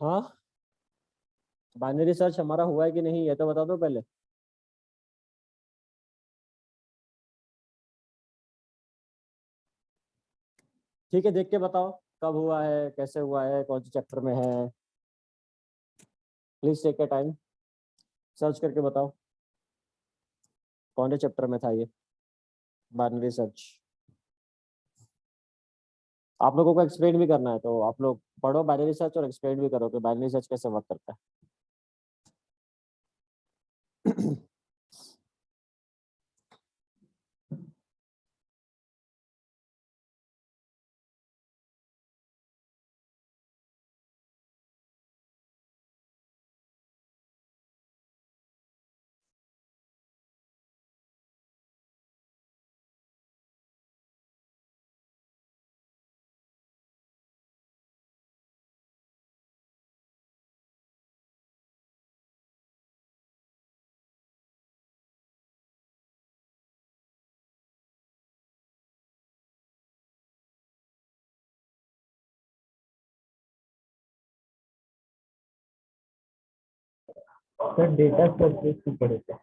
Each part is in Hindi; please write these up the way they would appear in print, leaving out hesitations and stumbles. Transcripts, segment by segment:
हाँ, बाइनरी सर्च हमारा हुआ है कि नहीं ये तो बता दो पहले। ठीक है, देख के बताओ कब हुआ है, कैसे हुआ है, कौन से चैप्टर में है। Please take your time, search करके बताओ कौन से चैप्टर में था ये बाइनरी सर्च। आप लोगों को एक्सप्लेन भी करना है तो आप लोग पढ़ो बाइनरी सर्च और एक्सप्लेन भी करो कि बाइनरी सर्च कैसे वर्क करता है। सर डेटा स्ट्रक्चर्स भी पढ़े थे।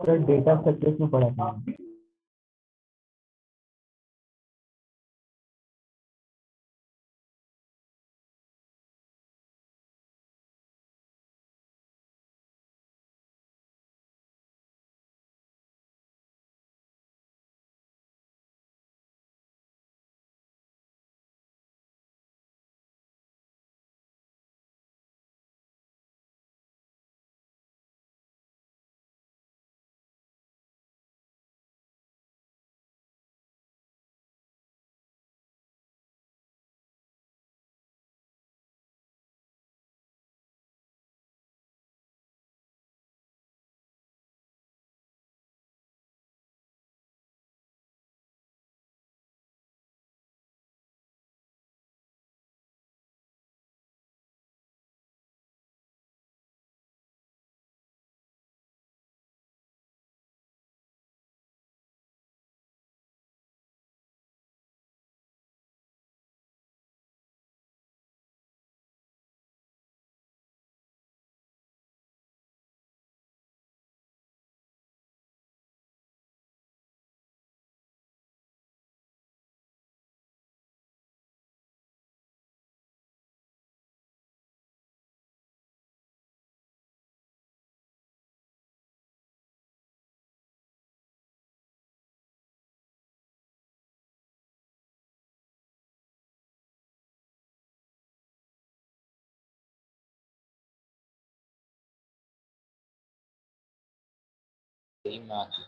सर डेटा स्ट्रक्चर्स में पढ़ा था। सही में आती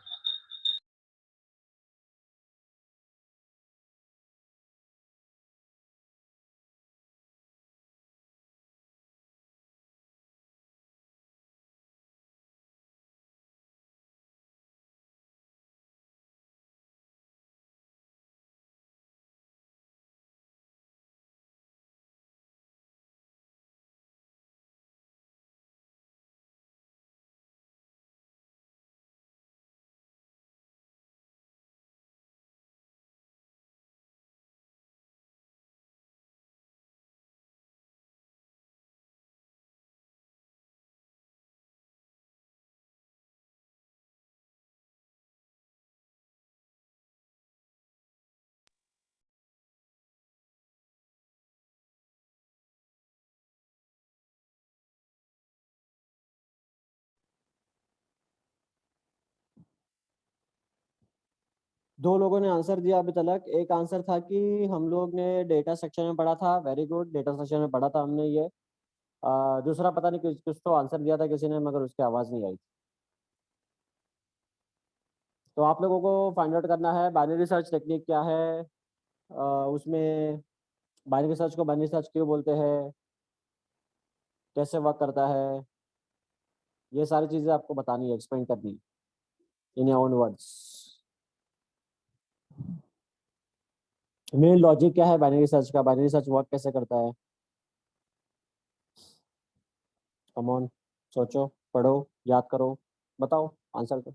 दो लोगों ने आंसर दिया अभी तक। एक आंसर था कि हम लोग ने डेटा सेक्शन में पढ़ा था, वेरी गुड, डेटा सेक्शन में पढ़ा था हमने ये। दूसरा पता नहीं कुछ कुछ तो आंसर दिया था किसी ने, मगर उसकी आवाज़ नहीं आई। तो आप लोगों को फाइंड आउट करना है बाइनरी सर्च टेक्निक क्या है, उसमें बाइनरी सर्च को बाइनरी सर्च क्यों बोलते हैं, कैसे वर्क करता है, ये सारी चीज़ें आपको बतानी है, एक्सप्लेन करनी है in your own words. Main logic क्या है बाइनरी सर्च का, बाइनरी सर्च वर्क कैसे करता है। कम ऑन, सोचो, पढ़ो, याद करो, बताओ आंसर।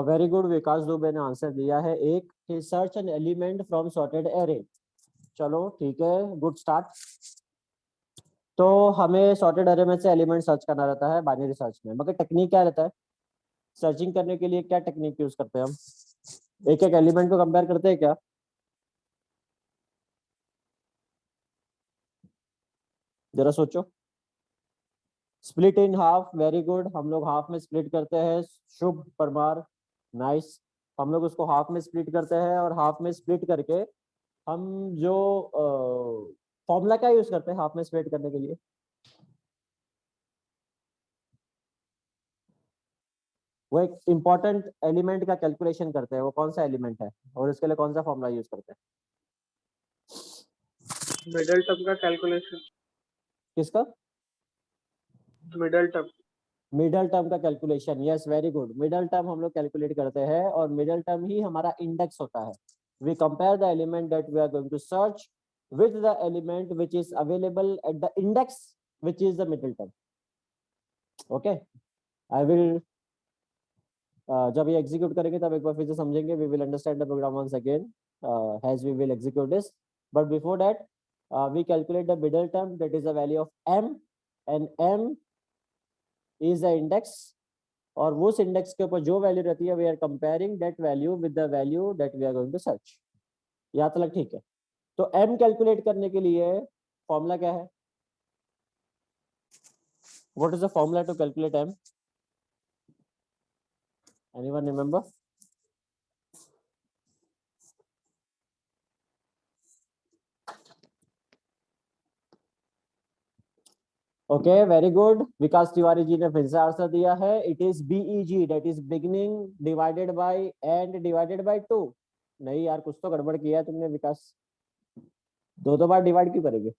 वेरी गुड, विकास दुबे ने आंसर दिया है एक, search an element from sorted array. चलो ठीक है, गुड स्टार्ट। तो हमें सॉर्टेड एरे में से एलिमेंट सर्च करना रहता है बाइनरी सर्च में, मगर टेक्निक क्या रहता है सर्चिंग करने के लिए, क्या टेक्निक यूज करते हैं हम? एक एक एलिमेंट को कंपेयर करते हैं क्या? जरा सोचो। Split in half, very good, हम लोग हाफ में स्प्लिट करते हैं। शुभ परमार, नाइस। हम लोग उसको हाफ में स्प्लिट करते हैं और हाफ में स्प्लिट करके हम जो फॉर्मूला क्या यूज करते हैं हाफ में स्प्लिट करने के लिए? वो एक इंपॉर्टेंट एलिमेंट का कैलकुलेशन करते हैं, वो कौन सा एलिमेंट है और इसके लिए कौन सा फॉर्मूला यूज करते हैं? मिडल टर्म का कैलकुलेशन। किसका? Middle term. मिडल टर्म का calculation, yes very good. Middle term हम लोग कैलकुलेट करते हैं और मिडल टर्म ही हमारा इंडेक्स होता है। We compare the element that we are going to search with the element which is available at the index which is the middle term. Okay, I will जब ये एग्जीक्यूट करेंगे तब एक बार फिर से समझेंगे। We will understand the program once again as we will execute this, but before that we calculate the middle term, that is the value of m, and m is the index, और उस इंडेक्स के ऊपर जो वैल्यू रहती है we are comparing that value with the value that we are going to search. यहाँ तक ठीक है? तो m कैलकुलेट करने के लिए फॉर्मूला क्या है? What is the formula to calculate m? Anyone remember? Okay very good, Vikas Tiwari ji ने फिर से आंसर दिया है। It is BEG, that is beginning divided by end divided by 2। नहीं यार, कुछ तो गड़बड़ किया है तुमने विकास, दो बार डिवाइड क्यों करेंगे?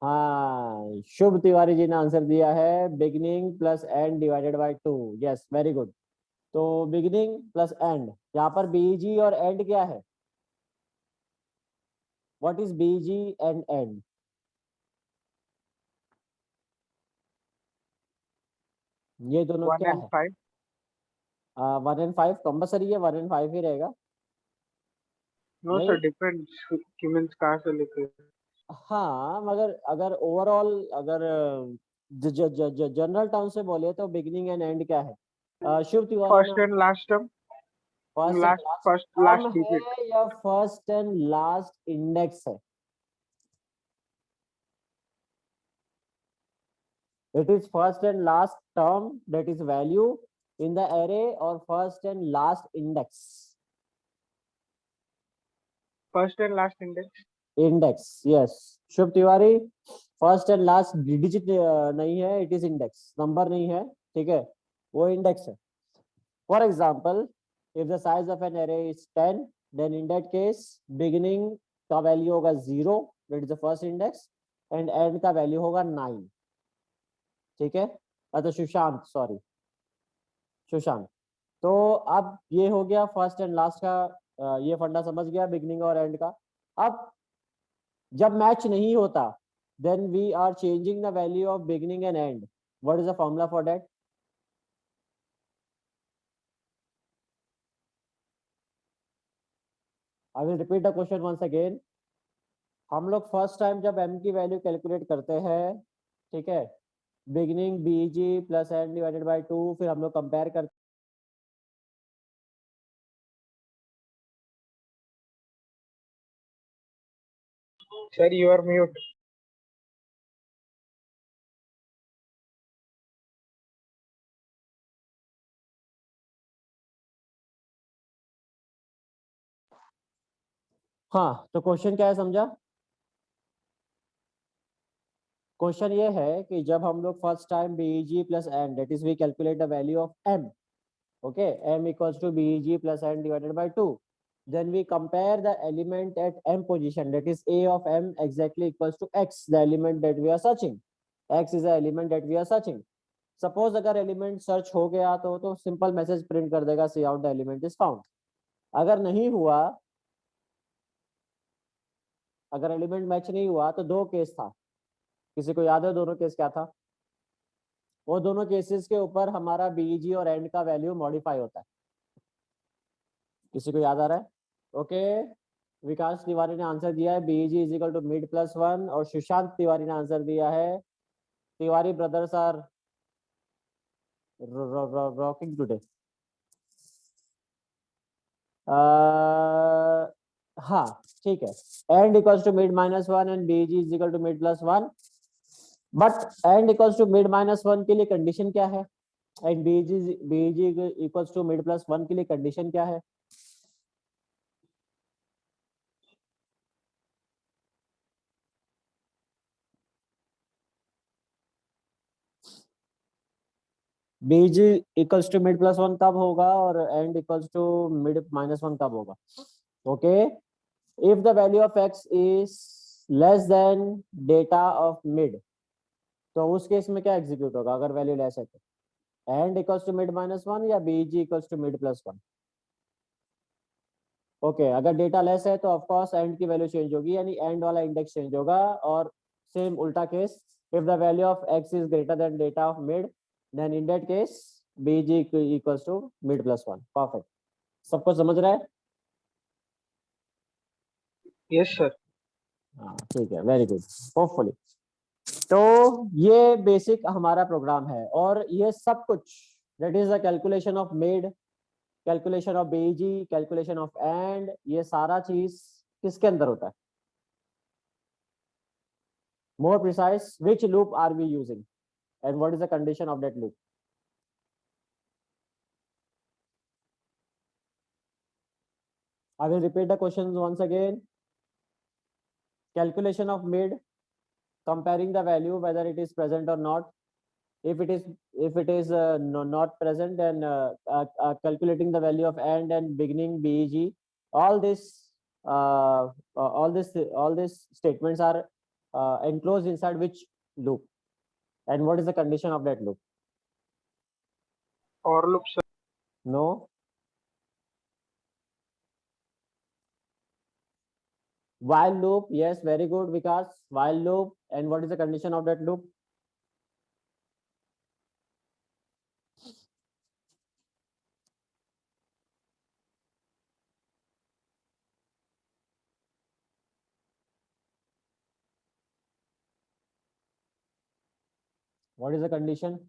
हाँ, शुभ तिवारी जी ने आंसर दिया है beginning plus end divided by 2। Yes very good. तो बिगिनिंग प्लस एंड, यहाँ पर बीईजी और एंड क्या है? What is BEG and and? ये दोनों 1 क्या and है? 5। 1 and 5 कंपल्सरी है, 1 and 5 ही रहेगा। नो नहीं, सर, डिपेंड्स कि मींस कहाँ से लेते हैं। हाँ मगर अगर ओवरऑल अगर जनरल टर्म से बोले तो बिगिनिंग एंड एंड क्या है? शिव तिवारी फर्स्ट ने and last term. First and last last first term last digit. है या फर्स्ट एंड लास्ट इंडेक्स है? It is first and last term, that is value in the array, और first and last index? First and last index. Index, yes. Shubh Tiwari, first and last digit नहीं है, इट इज इंडेक्स, नंबर नहीं है, ठीक है, वो इंडेक्स है। For example, if the size of an array is 10, then in that case beginning का वैल्यू होगा 0, that is the first index, and end का वैल्यू होगा 9। ठीक है, अच्छा सुशांत, सॉरी सुशांत। तो अब ये हो गया फर्स्ट एंड लास्ट का, ये फंडा समझ गया बिगिनिंग और एंड का। अब जब मैच नहीं होता then we are changing the value of beginning and end. What is the formula for that? I will repeat the question once again. हम लोग फर्स्ट टाइम जब m की वैल्यू कैलकुलेट करते हैं, ठीक है, beginning BG plus end divided by 2, फिर हम लोग कंपेयर करते सर यू आर म्यूट। हाँ, तो क्वेश्चन क्या है समझा? क्वेश्चन ये है कि जब हम लोग first time BEG plus N, that is we calculate the value of M, okay, m equals to beg plus n divided by 2, then we compare the element at m position, that is a of m exactly equals to x, the element that we are searching. X is the element that we are searching. Suppose अगर एलिमेंट सर्च हो गया तो सिंपल मैसेज प्रिंट कर देगा C out the element is found. अगर नहीं हुआ, अगर एलिमेंट मैच नहीं हुआ तो दो केस था. किसी को याद है दोनों केस क्या था? वो दोनों केसेस के ऊपर हमारा बीईजी और एंड का वैल्यू मॉडिफाई होता है. किसी को याद आ रहा है? ओके, विकास तिवारी ने आंसर दिया है BEG is equal to mid plus 1, और सुशांत तिवारी ने आंसर दिया है, Tiwari brothers are rocking today. हाँ ठीक है, end equals to mid minus 1 and BEG is equal to mid plus 1, but end equals to mid minus 1 के लिए कंडीशन क्या है? And BEG equals to mid plus 1 के लिए कंडीशन क्या है? BG equals to mid plus 1 कब होगा और end equals to mid minus 1 कब होगा? Okay, if the value of X is less than data of mid, तो उस केस में क्या एग्जीक्यूट होगा अगर वैल्यू लेस है तो? End equals to mid minus 1 या BG equals to mid plus 1? Okay, अगर डेटा लेस है तो ऑफकोर्स एंड की वैल्यू चेंज होगी, यानी एंड वाला इंडेक्स चेंज होगा. और सेम उल्टा case, if the value of X is greater than data of mid, then in that case BG equals to mid plus 1. Perfect, सबको समझ रहा है? Yes, sir. हाँ ठीक है, वेरी गुड, होपफुली. तो ये बेसिक हमारा प्रोग्राम है, और ये सब कुछ that is the calculation of mid, calculation of BG, calculation of end, ये सारा चीज किसके अंदर होता है? More precise, which loop are we using and what is the condition of that loop? I will repeat the questions once again. Calculation of mid, comparing the value whether it is present or not. If it is not present, then calculating the value of end and beginning BEG. All these statements are enclosed inside which loop, and what is the condition of that loop? Or loop, sir. No. While loop, yes, very good, Vikas. While loop, and what is the condition of that loop? What is the condition?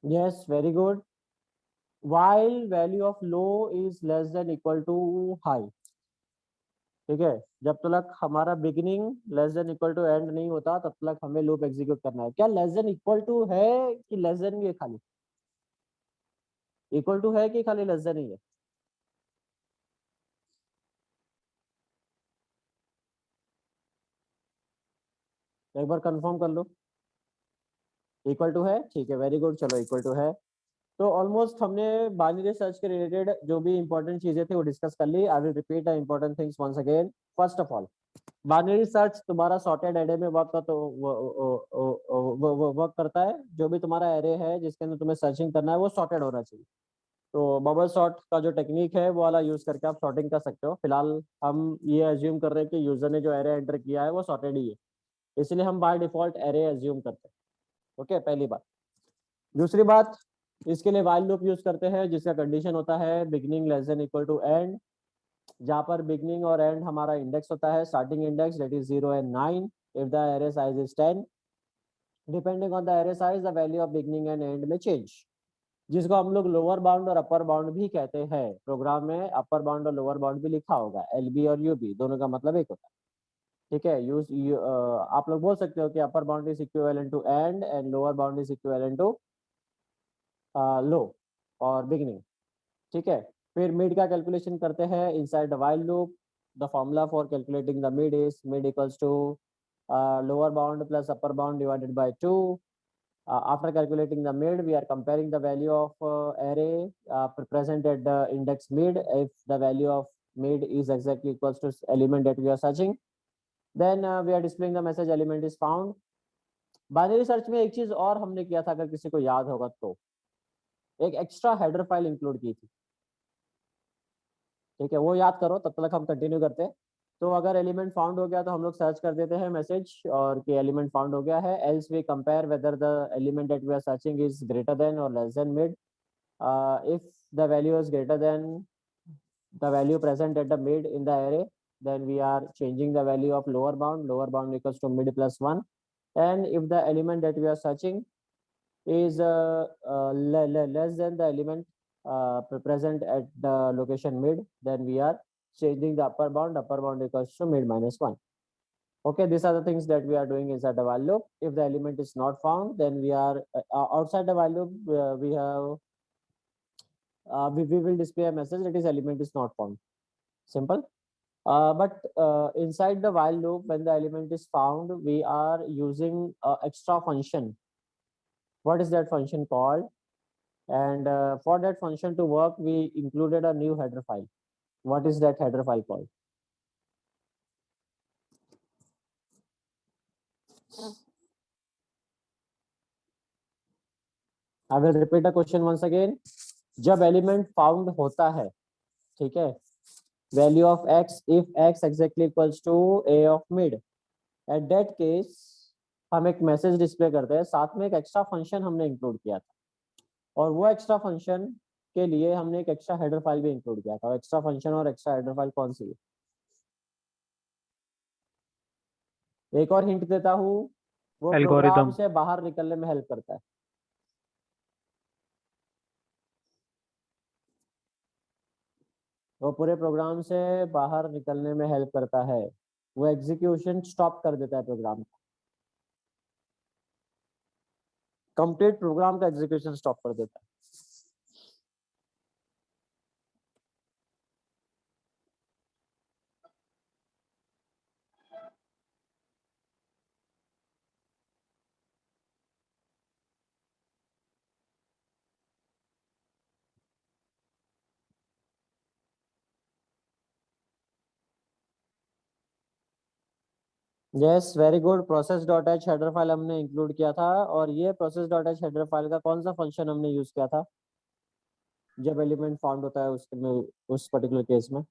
Yes, very good. While value of low is less than equal to high. ठीक है, जब तक हमारा beginning less than equal to end नहीं होता तब तक हमें लूप एग्जीक्यूट करना है। क्या लेस देन इक्वल टू है कि लेस देन भी है? खाली इक्वल टू है कि खाली लेस देन ही है? एक बार कंफर्म कर लो। इक्वल टू है, ठीक है, वेरी गुड, चलो इक्वल टू है। तो ऑलमोस्ट हमने बाइनरी सर्च के रिलेटेड जो भी इंपॉर्टेंट चीजें थी वो डिस्कस कर ली। I will repeat the important things once again. First of all, binary search तुम्हारा सॉर्टेड एरे में वर्क तो वर्क करता है। जो भी तुम्हारा एरे है जिसके अंदर तुम्हें सर्चिंग करना है वो सॉर्टेड होना चाहिए। तो बबल सॉर्ट का जो टेक्निक है वो वाला यूज करके आप सॉर्टिंग कर सकते हो। फिलहाल हम ये एज्यूम कर रहे हैं कि यूजर ने जो एरे एंटर किया है वो सॉर्टेड ही है, इसलिए हम बाय डिफॉल्ट एरे एज्यूम करते हैं। ओके, पहली बात। दूसरी बात, इसके लिए while लूप यूज करते हैं जिसका कंडीशन होता है beginning less than equal to end, जहां पर बिगनिंग और एंड हमारा इंडेक्स होता है starting index that is 0 and 9 if the array size is 10। Depending on the array size the value of beginning and end में चेंज, जिसको हम लोग लोअर बाउंड और अपर बाउंड भी कहते हैं। प्रोग्राम में अपर बाउंड और लोअर बाउंड भी लिखा होगा, एलबी और यूबी दोनों का मतलब एक होता है। ठीक है, आप लोग बोल सकते हो कि upper bound is equivalent to end lower bound is equivalent to low और बिगनिंग। ठीक है, फिर मिड का कैलकुलेशन करते हैं inside the while loop. The formula for calculating the mid is mid equals to lower bound plus upper bound divided by 2। After calculating the mid, we are comparing the value of array present at the index mid. If the value of mid is exactly equals to element that we are searching, then we are displaying the message element is found. Binary search में एक चीज और हमने किया था, अगर किसी को याद होगा तो, एक एक्स्ट्रा हेडर फाइल इंक्लूड की थी। ठीक है, वो याद करो, तब तक हम कंटिन्यू करते हैं। तो अगर एलिमेंट फाउंड हो गया तो हम लोग सर्च कर देते हैं मैसेज और कि एलिमेंट फाउंड हो गया है। Else we compare whether the element that we are searching is greater than और less than mid. If the value is greater than the value present at the mid in the array, then we are changing the value of lower bound. Lower bound equals to mid plus 1. And if the element that we are searching is less than the element present at the location mid, then we are changing the upper bound. Upper bound equals to mid minus 1. Okay, these are the things that we are doing inside the while loop. If the element is not found, then we are outside the while loop. We have we will display a message that is element is not found. Simple. But inside the while loop, when the element is found, we are using extra function. What is that function called? And for that function to work, we included a new header file. What is that header file called? I will repeat the question once again. जब एलिमेंट फाउंड होता है, ठीक है, value of X if X exactly equals to A of mid, at that case हम एक मैसेज डिस्प्ले करते हैं। साथ में एक एक्स्ट्रा फंक्शन हमने इंक्लूड किया था, और वो एक्स्ट्रा फंक्शन के लिए हमने एक एक्स्ट्रा हेडर फाइल भी इंक्लूड किया था। एक्स्ट्रा फंक्शन और एक्स्ट्रा हेडर फाइल कौन सी है? एक और हिंट देता हूँ, वो प्रोग्राम से बाहर निकलने में हेल्प करता है। वो पूरे प्रोग्राम से बाहर निकलने में हेल्प करता है। वो एग्जीक्यूशन स्टॉप कर देता है प्रोग्राम का, कंप्लीट प्रोग्राम का एग्जीक्यूशन स्टॉप कर देता है। Yes, very good. Process dot H header file हमने इंक्लूड किया था, और ये process dot H header file का कौन सा फंक्शन हमने यूज किया था जब एलिमेंट फाउंड होता है उसमें, उस पर्टिकुलर केस में?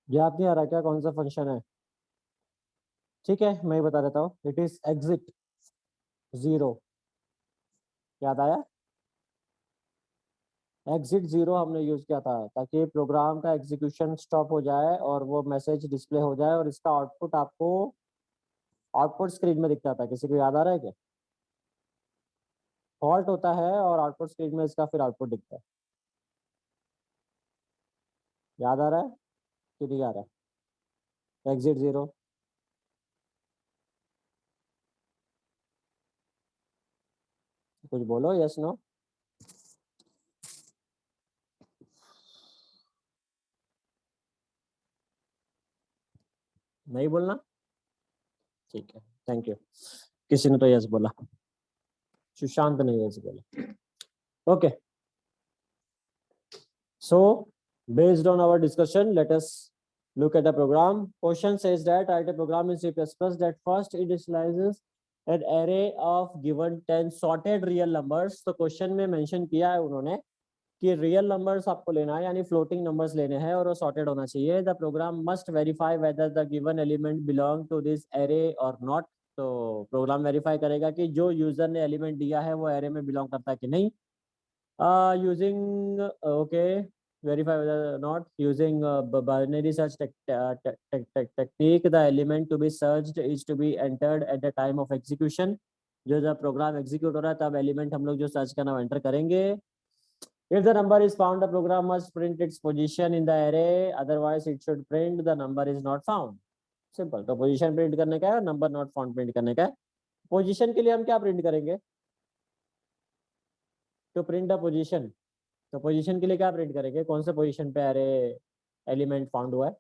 याद नहीं आ रहा क्या कौन सा फंक्शन है? ठीक है, मैं ही बता देता हूँ, इट इज एग्जिट 0। याद आया? एग्जिट 0 हमने यूज किया था ताकि प्रोग्राम का एग्जीक्यूशन स्टॉप हो जाए और वो मैसेज डिस्प्ले हो जाए और इसका आउटपुट आपको आउटपुट स्क्रीन में दिखता था। किसी को याद आ रहा है क्या? फॉल्ट होता है और आउटपुट स्क्रीन में इसका फिर आउटपुट दिखता है। याद आ रहा है कि नहीं आ रहा है? एग्जिट 0। कुछ बोलो, यस नो। नहीं बोलना? ठीक है, थैंक यू। किसी ने तो यस बोला, सुशांत ने यस बोला। Okay, so based on our discussion, let us look at the program. Question says that write a program in C++ that first it initializes an array of given 10 sorted real numbers. तो क्वेश्चन में मेंशन किया है उन्होंने कि रियल नंबर्स आपको लेना है, यानी फ्लोटिंग नंबर्स लेने हैं और वो सॉर्टेड होना चाहिए। The program must verify whether the given element belong to this array और नॉट। तो प्रोग्राम वेरीफाई करेगा कि जो यूजर ने एलिमेंट दिया है वो एरे में बिलोंग करता है कि नहीं। using okay, verify whether or not using binary search technique, the element to be searched is to be entered at the time of execution. जो जब प्रोग्राम एग्जीक्यूट हो रहा है तब एलिमेंट हम लोग जो सर्च करना वो एंटर करेंगे। If the number is found, the program must print its position in the array, otherwise it should print the number is not found. Simple. तो पोजीशन प्रिंट करने का है, नंबर नॉट फाउंड प्रिंट करने का है। पोजीशन के लिए हम क्या प्रिंट करेंगे? तो प्रिंट द पोजीशन। तो पोजीशन के लिए क्या प्रिंट करेंगे? कौन से पोजीशन पे अरे एलिमेंट फाउंड हुआ है?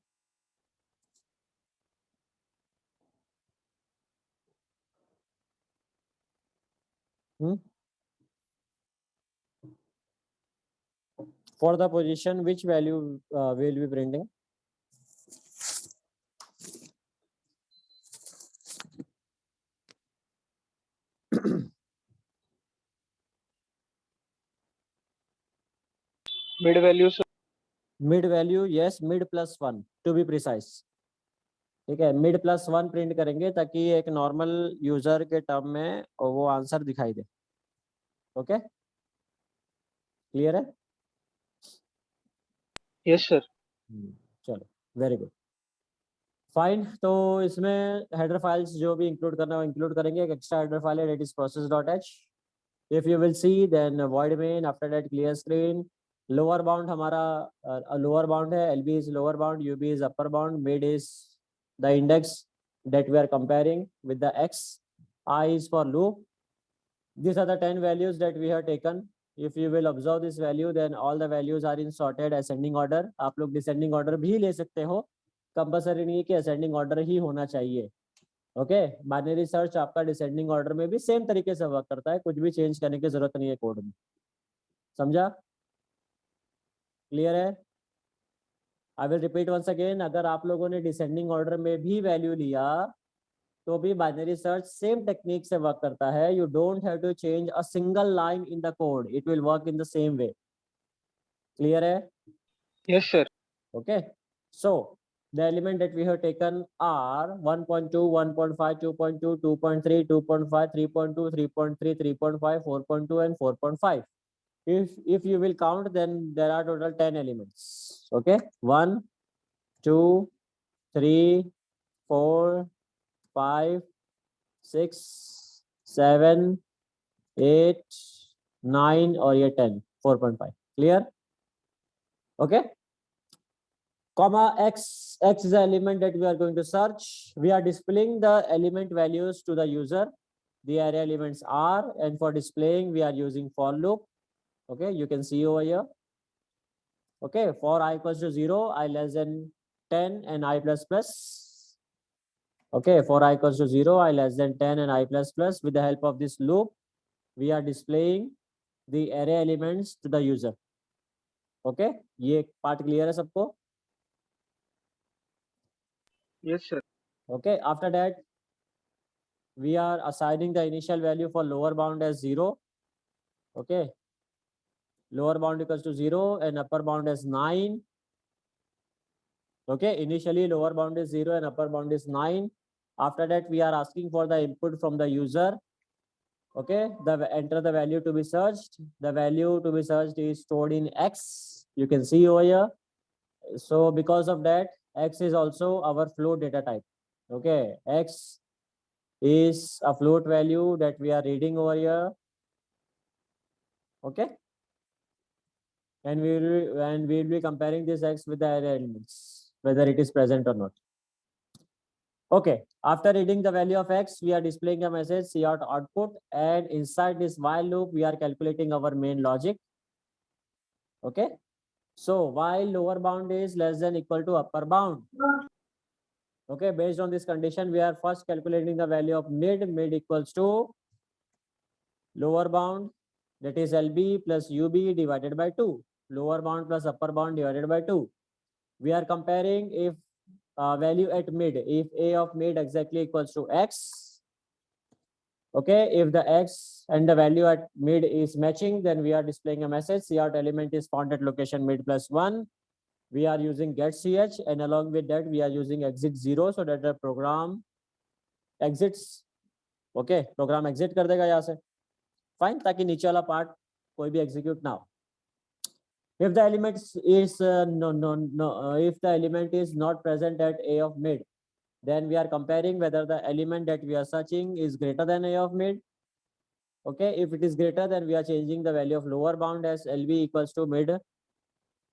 For the position which value will be printing? Mid value sir. Mid value, yes, mid +1 to be precise. ठीक है, मिड +1 प्रिंट करेंगे ताकि एक नॉर्मल यूजर के टर्म में वो आंसर दिखाई दे। ओके, क्लियर है? Yes sir. चलो, वेरी गुड, फाइन। तो इसमें हेडर फाइल्स जो भी इंक्लूड करना है वो इंक्लूड करेंगे। एक एक्स्ट्रा हेडर फाइल है, that is process.h। if you will see then void main, after that clear screen। lower bound हमारा lower bound है, lb is lower bound, ub is upper bound, mid is the index that we are comparing with the x, I is for loop। these are the 10 values that we have taken। if you will observe this value then all the values are in sorted ascending order। आप लोग descending order भी ले सकते हो, कंपल्सरी नहीं है कि ascending order ही होना चाहिए। ओके, बाइनरी सर्च आपका डिसेंडिंग ऑर्डर में भी सेम तरीके से वर्क करता है, कुछ भी चेंज करने की जरूरत नहीं है कोड में। समझा? क्लियर है? I will repeat once again, अगर आप लोगों ने डिसेंडिंग ऑर्डर में भी वैल्यू लिया तो भी बाइनरी सर्च सेम टेक्निक से वर्क करता है। You don't have to change a single line in the code, it will work in the same way. Clear है? Yes sir. Okay, so the element that we have taken are 1.2, 1.5, 2.2, 2.3, 2.5, 3.2, 3.3, 3.5, 4.2 and 4.5. If you will count then there are total 10 elements. Okay, 1, 2, 3, 4, 5, 6, 7, 8, 9 और ये 10, 4.5। Clear? Okay. Comma x is the element that we are going to search. We are displaying the element values to the user. The array elements are, and for displaying we are using for loop. Okay, you can see over here. Okay, for I equals to 0, I less than 10 and I plus plus. Okay, for I equals to 0, I less than 10 and I plus plus. With the help of this loop, we are displaying the array elements to the user. Okay, ये part clear है सबको? Yes sir. Okay, after that we are assigning the initial value for lower bound as 0. Okay, lower bound equals to 0 and upper bound as 9. Okay, initially lower bound is 0 and upper bound is 9. After that, we are asking for the input from the user. Okay, enter the value to be searched. The value to be searched is stored in X. You can see over here. So because of that, X is also our float data type. Okay, X is a float value that we are reading over here. Okay, and we will be comparing this X with the array elements, whether it is present or not. Okay, after reading the value of X, we are displaying a message cout output, and inside this while loop, we are calculating our main logic. Okay, so while lower bound is less than equal to upper bound. Okay, based on this condition, we are first calculating the value of mid. Mid equals to lower bound, that is LB plus UB divided by 2. Lower bound plus upper bound divided by 2. We are comparing if value at mid, if A of mid exactly equals to X. Okay, if the X and the value at mid is matching, then we are displaying a message cout element is found at location mid plus 1. We are using get ch, and along with that we are using exit 0 so that the program exits. Okay, program exit कर देगा यहाँ से. Fine, ताकि नीचे वाला part कोई भी execute ना हो. If the element is if the element is not present at A of mid, then we are comparing whether the element that we are searching is greater than A of mid. Okay, if it is greater, then we are changing the value of lower bound as LB equals to mid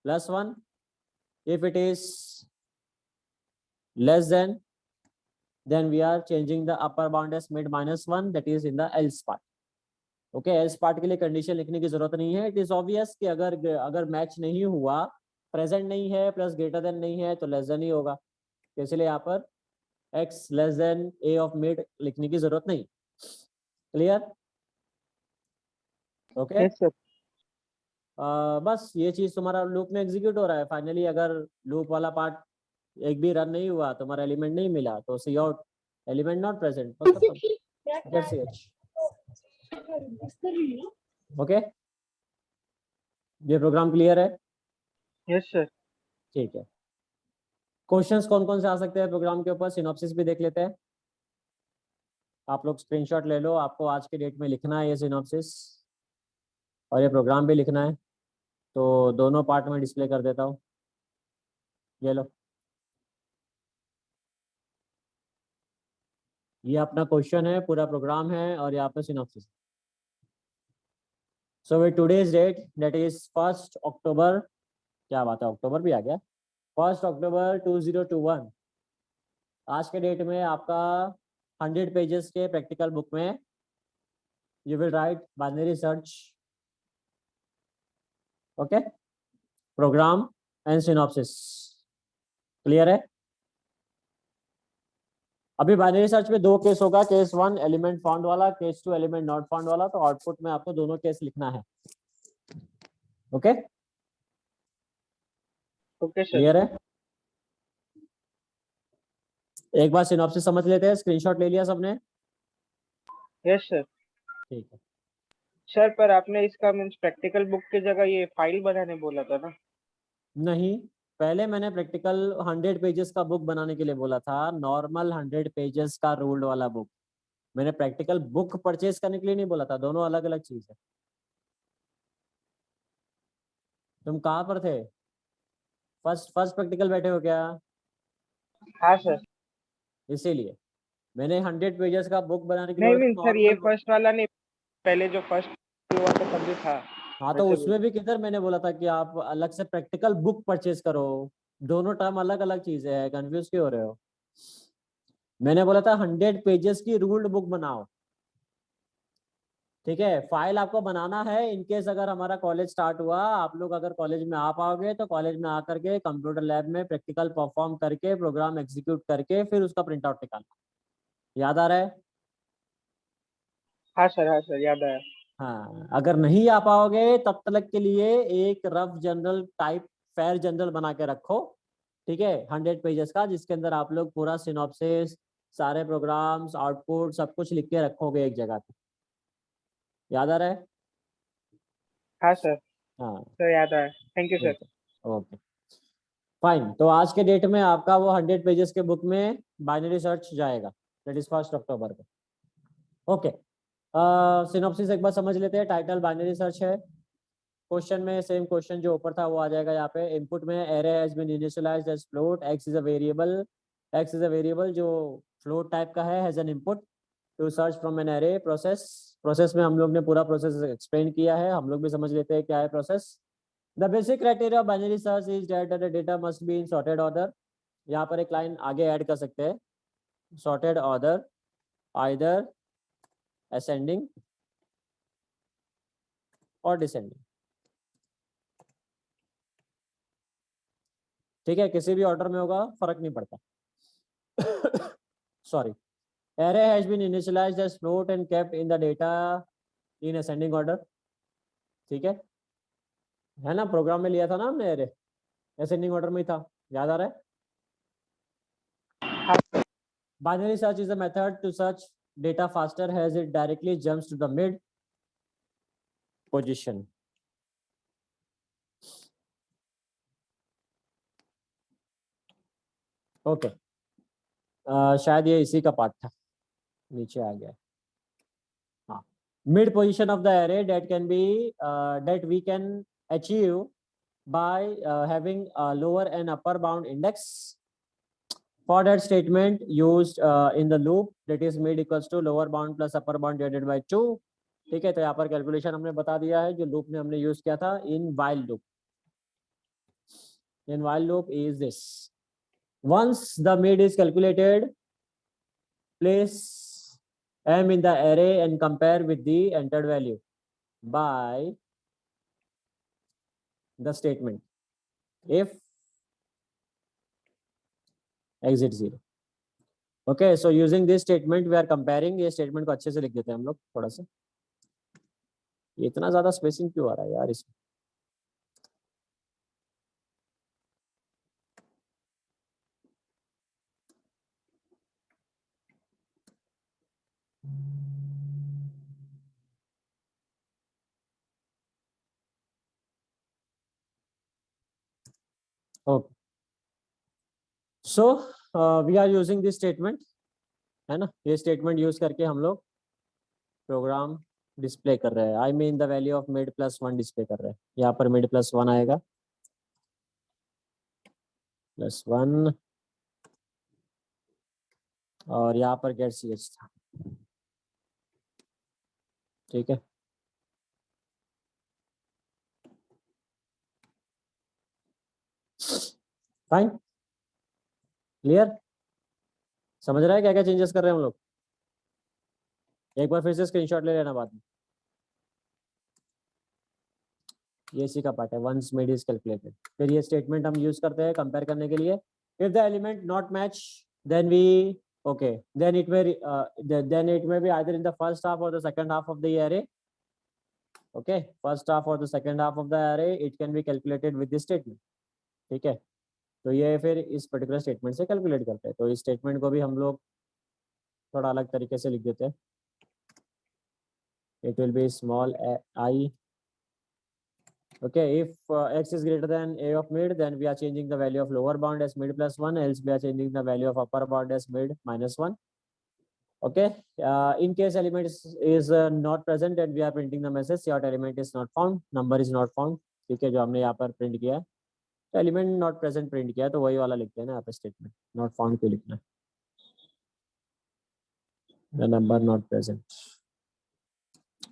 plus 1. If it is less than, then we are changing the upper bound as mid minus 1, that is in the else part. Okay, else part के लिए कंडीशन लिखने की जरूरत नहीं है. इट इज ऑब्वियस कि अगर मैच नहीं हुआ, प्रेजेंट नहीं है प्लस ग्रेटर देन नहीं है तो लेस देन ही होगा. तो इसलिए यहाँ पर x less than a of mid लिखने की जरूरत नहीं. क्लियर? Okay, Yes, sir. बस ये चीज तुम्हारा लूप में एग्जीक्यूट हो रहा है. फाइनली अगर लूप वाला पार्ट एक भी रन नहीं हुआ, तुम्हारा एलिमेंट नहीं मिला, तो C out element not present. Okay, ये प्रोग्राम क्लियर है? Yes, sir. ठीक है. क्वेश्चंस कौन कौन से आ सकते हैं प्रोग्राम के ऊपर? सिनॉप्सिस भी देख लेते हैं. आप लोग स्क्रीनशॉट ले लो. आपको आज के डेट में लिखना है ये सिनॉप्सिस और ये प्रोग्राम भी लिखना है, तो दोनों पार्ट में डिस्प्ले कर देता हूँ. ये लो, ये अपना क्वेश्चन है, पूरा प्रोग्राम है और यहाँ पे synopsis. So with today's date that is 1 October. क्या बात है, अक्टूबर भी आ गया. 1 अक्टूबर 2021. आज के डेट में आपका 100 पेजेस के प्रैक्टिकल बुक में you will write binary search, okay, program and synopsis. Clear है? अभी बाइनरी सर्च में 2 केस होगा. केस 1 एलिमेंट फाउंड वाला, केस 2 एलिमेंट नॉट फाउंड वाला. तो आउटपुट में आपको दोनों केस लिखना है. Okay, Okay, sir. क्लियर है? एक बार सिनॉप्सिस समझ लेते हैं. स्क्रीनशॉट ले लिया सबने? Yes, sir. ठीक है. सर पर आपने इसका मीन्स प्रैक्टिकल बुक की जगह ये फाइल बनाने बोला था ना? नहीं, पहले मैंने प्रैक्टिकल 100 पेजेस का बुक बनाने के लिए बोला था. नॉर्मल 100 पेजेस का रूल्ड वाला बुक. मैंने प्रैक्टिकल बुक परचेज करने के लिए नहीं बोला था. दोनों अलग अलग चीज है. तुम कहाँ पर थे? फर्स्ट प्रैक्टिकल बैठे हो क्या? हाँ सर. इसीलिए मैंने 100 पेजेस का बुक बनाने के लिए नहीं बोला मीन्स था. सर ये फर्स्ट वाला नहीं, पहले जो फर्स्ट हुआ था तब भी था. हाँ, तो उसमें भी किधर मैंने बोला था कि आप अलग से प्रैक्टिकल बुक परचेज करो. दोनों टर्म अलग अलग चीजें है. कंफ्यूज क्यों हो रहे हो? मैंने बोला था 100 पेजेस की रूल्ड बुक बनाओ. ठीक है, फाइल आपको बनाना है. इनकेस अगर हमारा कॉलेज स्टार्ट हुआ, आप लोग अगर कॉलेज में आ पाओगे तो कॉलेज में आकर के कंप्यूटर लैब में प्रैक्टिकल परफॉर्म करके प्रोग्राम एग्जीक्यूट करके फिर उसका प्रिंट आउट निकालना. याद आ रहा है? हाँ सर याद आया. हाँ, अगर नहीं आ पाओगे तब तक के लिए एक rough general type fair general बना के रखो. ठीक है, 100 पेजेस का, जिसके अंदर आप लोग पूरा सिनॉप्सिस, सारे प्रोग्राम्स, आउटपुट सब कुछ लिख के रखोगे एक जगह पे. याद आ रहा है? हाँ सर. हाँ, सर याद आया. Thank you sir. Okay. Fine, तो आज के डेट में आपका वो 100 पेजेस के बुक में बाइनरी सर्च जाएगा, दैट इज 1 अक्टूबर को। ओके, सिनॉप्सिस एक बार समझ लेते हैं। टाइटल बाइनरी सर्च है। क्वेश्चन में सेम क्वेश्चन जो ऊपर था वो आ जाएगा यहाँ पे। इनपुट में array has been initialized as float, X is a variable, X is a variable जो फ्लोट टाइप का है, has an input to search from an array. Process में हम लोग ने पूरा प्रोसेस एक्सप्लेन किया है, हम लोग भी समझ लेते हैं क्या है process. The basic criteria of binary search is that the data must be in sorted order. यहाँ पर एक लाइन आगे ऐड कर सकते हैं, सॉर्टेड ऑर्डर, आइदर असेंडिंग और डिसेंडिंग। ठीक है, किसी भी ऑर्डर में होगा, फर्क नहीं पड़ता। Sorry, array has been initialized as float and kept in the data in ascending order। ठीक है ना, प्रोग्राम में लिया था ना हमने array, ascending order में ही था, याद आ रहा है। Binary search is a method to search data faster as it directly jumps to the mid position। Okay, शायद ये इसी का पार्ट था, नीचे आ गया। हाँ, mid position of the array that can be that we can achieve by having a lower and upper bound index। For that statement used in the loop, that is mid equals to lower bound plus upper bound divided by 2। ठीक है, तो यहाँ पर कैलकुलेशन हमने बता दिया है जो लूप में हमने यूज किया था in while loop. In while loop is this, once the mid is calculated, place m in the array and compare with the entered value by the statement if exit 0। Okay, so using this statement we are comparing. ये स्टेटमेंट को अच्छे से लिख देते हैं हम लोग थोड़ा सा। ये इतना ज्यादा स्पेसिंग क्यों आ रहा है यार इसमें। Okay, so we are using this statement, है ना। ये स्टेटमेंट यूज करके हम लोग प्रोग्राम डिस्प्ले कर रहे हैं। I mean the value of mid plus 1 display कर रहे हैं। यहाँ पर मिड प्लस 1 आएगा, प्लस 1, और यहाँ पर गेट सी एच था। ठीक है, फाइन, क्लियर, समझ रहा है क्या क्या चेंजेस कर रहे हैं हम लोग। एक बार फिर से स्क्रीनशॉट ले लेना बाद में। ये इसी का पार्ट है, वंस मिड इज कैलकुलेटेड। फिर ये स्टेटमेंट हम यूज करते हैं कंपेयर करने के लिए। If the element not match then we okay then it may be either in the first half or the second half of the array। okay, first half or the second half of the array it can be calculated with this statement। ठीक है, तो ये फिर इस पर्टिकुलर स्टेटमेंट से कैलकुलेट करते हैं। तो इस स्टेटमेंट को भी हम लोग थोड़ा अलग तरीके से लिख देते हैं। It will be small I। okay, if x is greater than a of mid then we are changing the value of lower bound as mid plus 1, else we are changing the value of upper bound as mid minus 1। okay, in case element is not present and we are printing the message your element is not found, number is not found। ठीक है, जो हमने यहाँ पर प्रिंट किया है, तो एलिमेंट नॉट प्रेजेंट प्रिंट किया है, तो वही वाला लिखते हैं ना यहाँ पे स्टेटमेंट। नॉट फाउंड क्यों लिखना है, the number not present,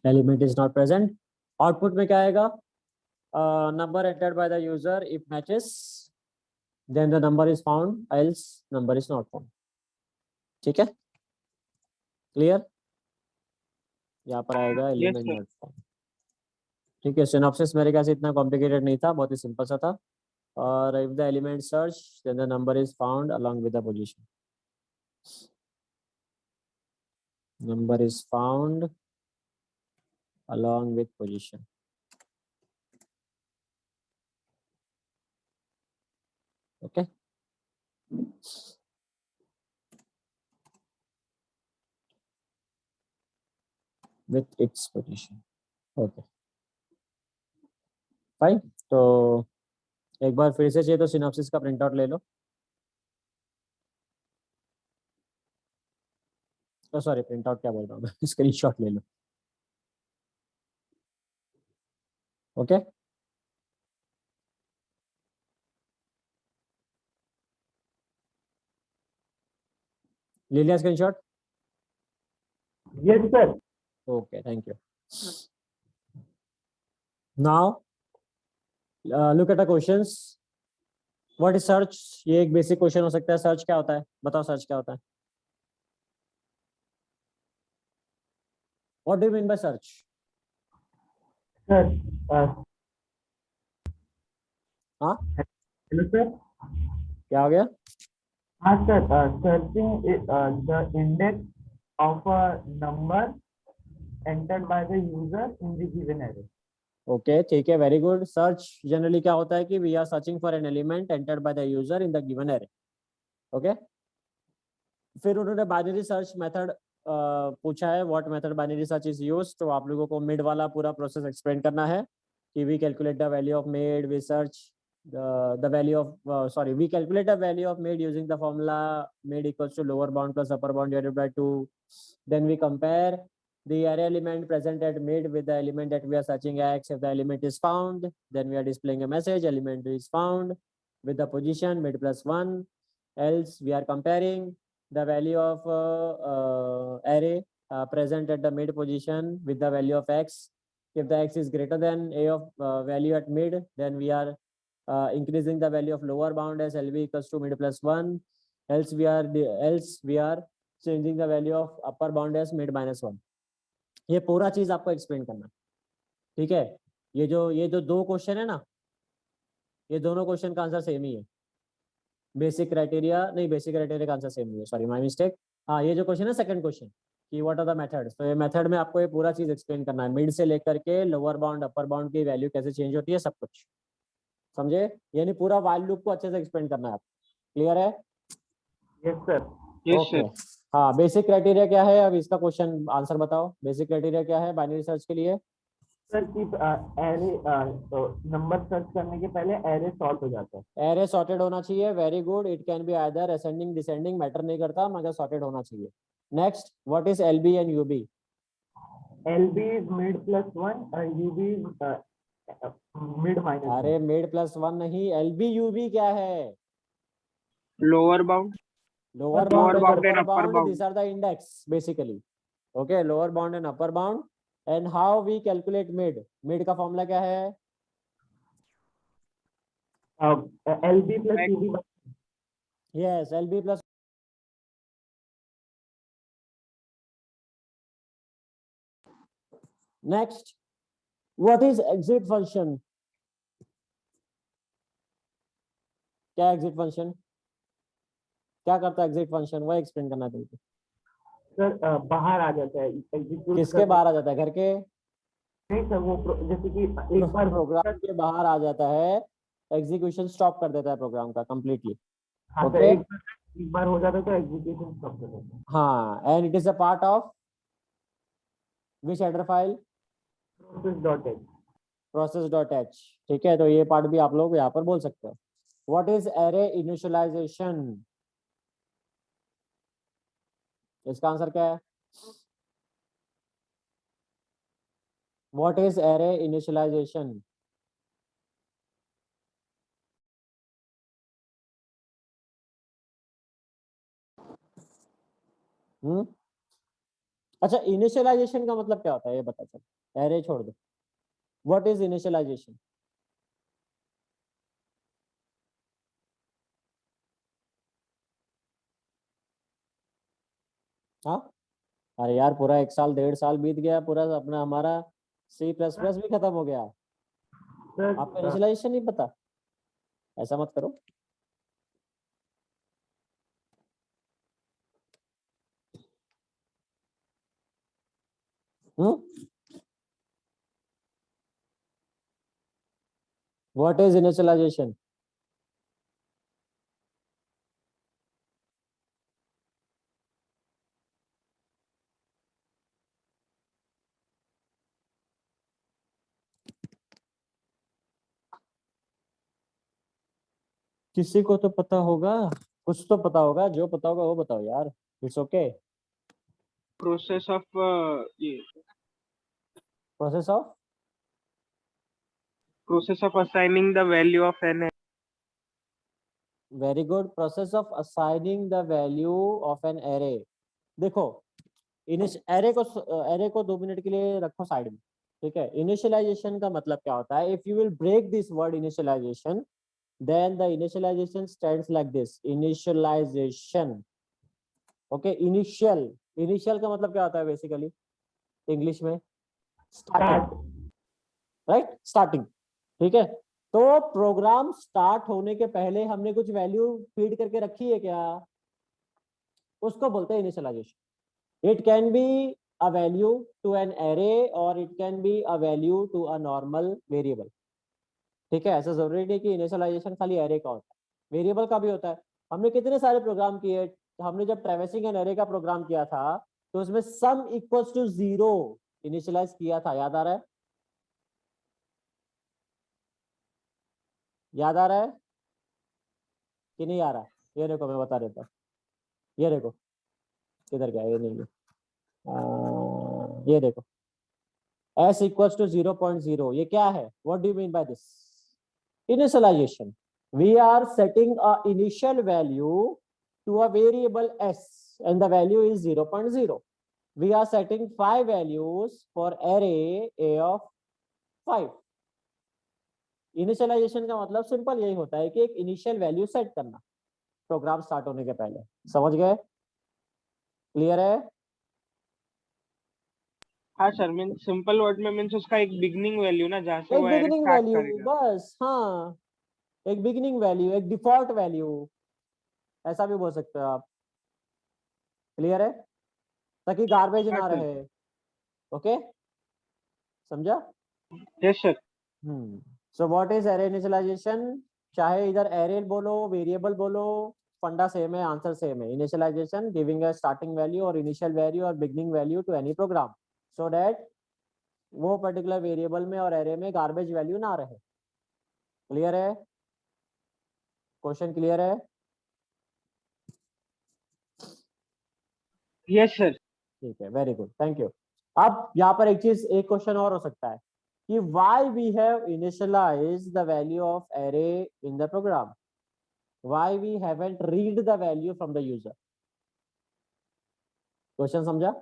element is not present. Output में क्या आएगा, number entered by the user, if matches then the number is found, else number is not found। ठीक है, क्लियर, यहाँ पर आएगा yes element sir. Not found. ठीक है, सिनॉप्सिस मेरे ख्याल से इतना कॉम्प्लिकेटेड नहीं था, बहुत ही सिंपल सा था। और if the element search then the number is found along with the position, number is found along with position। okay, with its position। okay, fine, तो एक बार फिर से चाहिए तो सिनॉप्सिस का प्रिंट आउट ले लो। सॉरी, प्रिंट आउट क्या बोल रहा हूँ मैं, स्क्रीनशॉट ले लो। ओके, ले लिया screenshot? Yes sir. Okay, thank you. Now look at the questions. What is search? ये एक बेसिक क्वेश्चन हो सकता है। सर्च क्या होता है? बताओ, सर्च क्या होता है? What do you mean by search? Sir हाँ, हेलो सर। क्या हो गया? हाँ sir, searching the index of a number entered by the user in the given array. Okay, ठीक है, वेरी गुड। सर्च जनरली क्या होता है कि we are searching for an element entered by the user in the given array. Okay, फिर उन्होंने बाइनरी सर्च मेथड पूछा है। What method binary search is used, तो आप लोगों को मिड वाला पूरा प्रोसेस एक्सप्लेन करना है कि we calculate the value of mid, we search the value of sorry, we calculate the value of mid using the formula mid equals to lower bound plus upper bound divided by 2. Then we compare the array element present at mid with the element that we are searching x. If the element is found, then we are displaying a message element is found with the position mid plus 1. Else we are comparing the value of array present at the mid position with the value of x. If the x is greater than a of value at mid, then we are increasing the value of lower bound as LB equals to mid plus 1. Else we are changing the value of upper bound as mid minus 1. ये पूरा चीज आपको एक्सप्लेन करना है, ठीक है? ये जो दो क्वेश्चन है ना, ये दोनों क्वेश्चन का आंसर सेम ही है। बेसिक क्राइटेरिया नहीं, बेसिक क्राइटेरिया का आंसर सेम नहीं है, सॉरी माय मिस्टेक। हाँ, ये जो क्वेश्चन है सेकंड क्वेश्चन कि व्हाट आर द मेथड्स, तो ये मेथड में आपको ये पूरा चीज एक्सप्लेन करना है, मिड से लेकर के लोअर बाउंड अपर बाउंड की वैल्यू कैसे चेंज होती है, सब कुछ समझे? यानी पूरा वाइल लूप को अच्छे से एक्सप्लेन करना है। क्लियर है? Yes sir. Yes okay. Sir. हाँ, बेसिक क्राइटेरिया क्या है? अब इसका क्वेश्चन आंसर बताओ। बेसिक क्राइटेरिया क्या है बाइनरी सर्च के लिए? सर की एरे नंबर सर्च करने के पहले एरे सॉर्ट हो जाता है। एरे सॉर्टेड होना चाहिए, very good. It can be either ascending descending, matter नहीं करता, मगर सॉर्टेड होना चाहिए। Next, what is LB and UB? LB is mid plus 1, UB is mid minus 1. अरे मिड प्लस 1 नहीं, एलबी यूबी क्या है? Lower bound, lower bound lower and bound and upper upper bound, bound. these are the index basically. Okay, lower bound and upper bound. And how we calculate mid? Mid का फॉर्मूला क्या है? LB plus UB. Yes, LB plus. Next, what is exit function? क्या exit function? क्या करता है exit function? वो एक्सप्लेन करना है तुमको। सर बाहर आ जाता है एग्जीक्यूट किसके बाहर आ जाता है? घर के? नहीं सर, वो जैसे कि एक बार प्रोग्राम के बाहर आ जाता है, एग्जीक्यूशन स्टॉप कर देता है प्रोग्राम का कंप्लीटली। हाँ सर, ओके, एक बार हो जाता है तो एग्जीक्यूशन स्टॉप कर देता है। हाँ, and it is a part of which header file? process.h. process.h। ठीक है, तो ये पार्ट भी आप लोग यहाँ पर बोल सकते हो। What is array initialization? इसका आंसर क्या है? What is array initialization? Hmm, अच्छा, इनिशियलाइजेशन का मतलब क्या होता है ये बता। चल, एरे छोड़ दो, व्हाट इज इनिशियलाइजेशन? हाँ, अरे यार, पूरा एक साल 1.5 साल बीत गया, पूरा अपना हमारा C++ भी खत्म हो गया, आपको सर इनिशियलाइजेशन नहीं पता? ऐसा मत करो। हम्म, व्हाट इज इनिशियलाइजेशन? किसी को तो पता होगा, कुछ तो पता होगा, जो पता होगा वो बताओ यार, इट्स ओके। प्रोसेस ऑफ ये process of process of assigning the value of n very good, process of assigning the value of an array. देखो इनिश एरे को 2 मिनट के लिए रखो साइड में, ठीक है। इनिशियलाइजेशन का मतलब क्या होता है? If you will break this word initialization, then the initialization stands like this, initialization, okay। Initial का मतलब क्या होता है बेसिकली इंग्लिश में? स्टार्टिंग, राइट, स्टार्टिंग, ठीक है। तो प्रोग्राम स्टार्ट होने के पहले हमने कुछ वैल्यू फीड करके रखी है क्या? उसको बोलते हैं initialization. It can be a value to an array or it can be a value to a normal variable, ठीक है। ऐसा जरूरी नहीं कि इनिशियलाइजेशन खाली एरे का होता है, वेरिएबल का भी होता है। हमने कितने सारे प्रोग्राम किए, हमने जब ट्रेवर्सिंग एन एरे का प्रोग्राम किया था तो उसमें सम इक्वल्स टू 0 इनिशियलाइज किया था, याद आ रहा है? याद आ रहा है कि नहीं आ रहा? ये देखो मैं बता देता हूँ, ये देखो किधर गया, ये नहीं है। ये देखो s इक्वल्स टू 0.0, ये क्या है? What do you mean by this? Initialization. We are setting a initial value to a variable s and the value is 0.0. We are setting 5 values for array a of 5. Initialization का मतलब सिंपल यही होता है कि एक इनिशियल वैल्यू सेट करना प्रोग्राम स्टार्ट होने के पहले। समझ गए? क्लियर है? हाँ सर, मीन सिंपल वर्ड में मीन्स उसका एक बिगनिंग वैल्यू ना, जहाँ से एक वो एरे बिगिनिंग स्टार्ट वैल्यू, करेगा। बस, हाँ, एक बिगिनिंग वैल्यू, एक डिफॉल्ट वैल्यू, ऐसा भी बोल सकते हो आप। क्लियर है? ताकि गार्बेज हाँ ना सर। रहे। ओके, समझा? Yes sir. So what is array initialization? चाहे इधर एरे बोलो, वेरिएबल बोलो, फंडा सेम है, आंसर सेम है। Initialization giving a starting value और इनिशियल वैल्यू और beginning value to any program so that वो पर्टिकुलर वेरिएबल में और एरे में गार्बेज वैल्यू ना रहे। क्लियर है? क्वेश्चन क्लियर है? Yes sir. ठीक है, वेरी गुड, थैंक यू। अब यहाँ पर एक चीज, एक क्वेश्चन और हो सकता है कि why we have initialized the value of array in the program, why we haven't read the value from the user? Question समझा?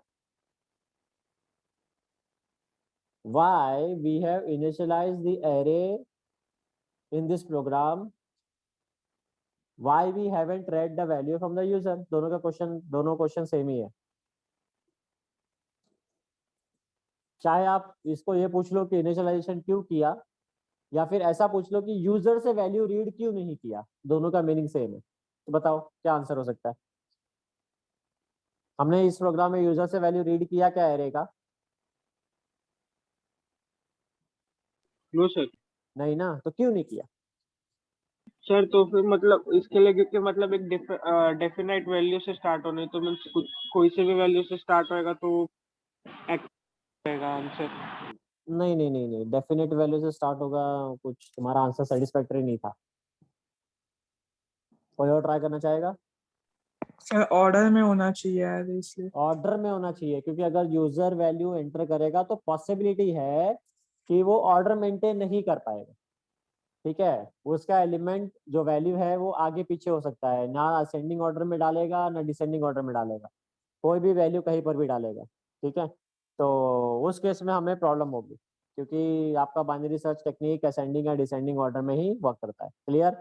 Why we have initialized the array in this program, why we haven't read the value from the user? दोनों क्वेश्चन सेम ही है। चाहे आप इसको ये पूछ लो कि इनिशियलाइजेशन क्यों किया, या फिर ऐसा पूछ लो कि यूजर से वैल्यू रीड क्यों नहीं किया, दोनों का मीनिंग सेम है। तो बताओ क्या आंसर हो सकता है? हमने इस प्रोग्राम में यूजर से वैल्यू रीड किया क्या एरे का? No sir. नहीं ना, तो क्यों नहीं किया? सर तो फिर मतलब इसके लिए, क्योंकि मतलब एक डेफिनाइट वैल्यू से स्टार्ट होने, तो मीन्स कुछ कोई से भी वैल्यू से स्टार्ट होएगा तो एक्ट रहेगा आंसर। नहीं नहीं नहीं नहीं, डेफिनेट वैल्यू से स्टार्ट होगा, कुछ तुम्हारा आंसर सेटिस्फैक्टरी नहीं था। कोई और ट्राई करना चाहेगा? सर ऑर्डर में होना चाहिए यार, इसलिए। ऑर्डर में होना चाहिए, क्योंकि अगर यूजर वैल्यू एंटर करेगा तो पॉसिबिलिटी है कि वो ऑर्डर मेंटेन नहीं कर पाएगा, ठीक है। उसका एलिमेंट जो वैल्यू है वो आगे पीछे हो सकता है, ना असेंडिंग ऑर्डर में डालेगा ना डिसेंडिंग ऑर्डर में डालेगा, कोई भी वैल्यू कहीं पर भी डालेगा, ठीक है। तो उस केस में हमें प्रॉब्लम होगी, क्योंकि आपका बाइनरी सर्च टेक्निक असेंडिंग या डिसेंडिंग ऑर्डर में ही वर्क करता है। क्लियर?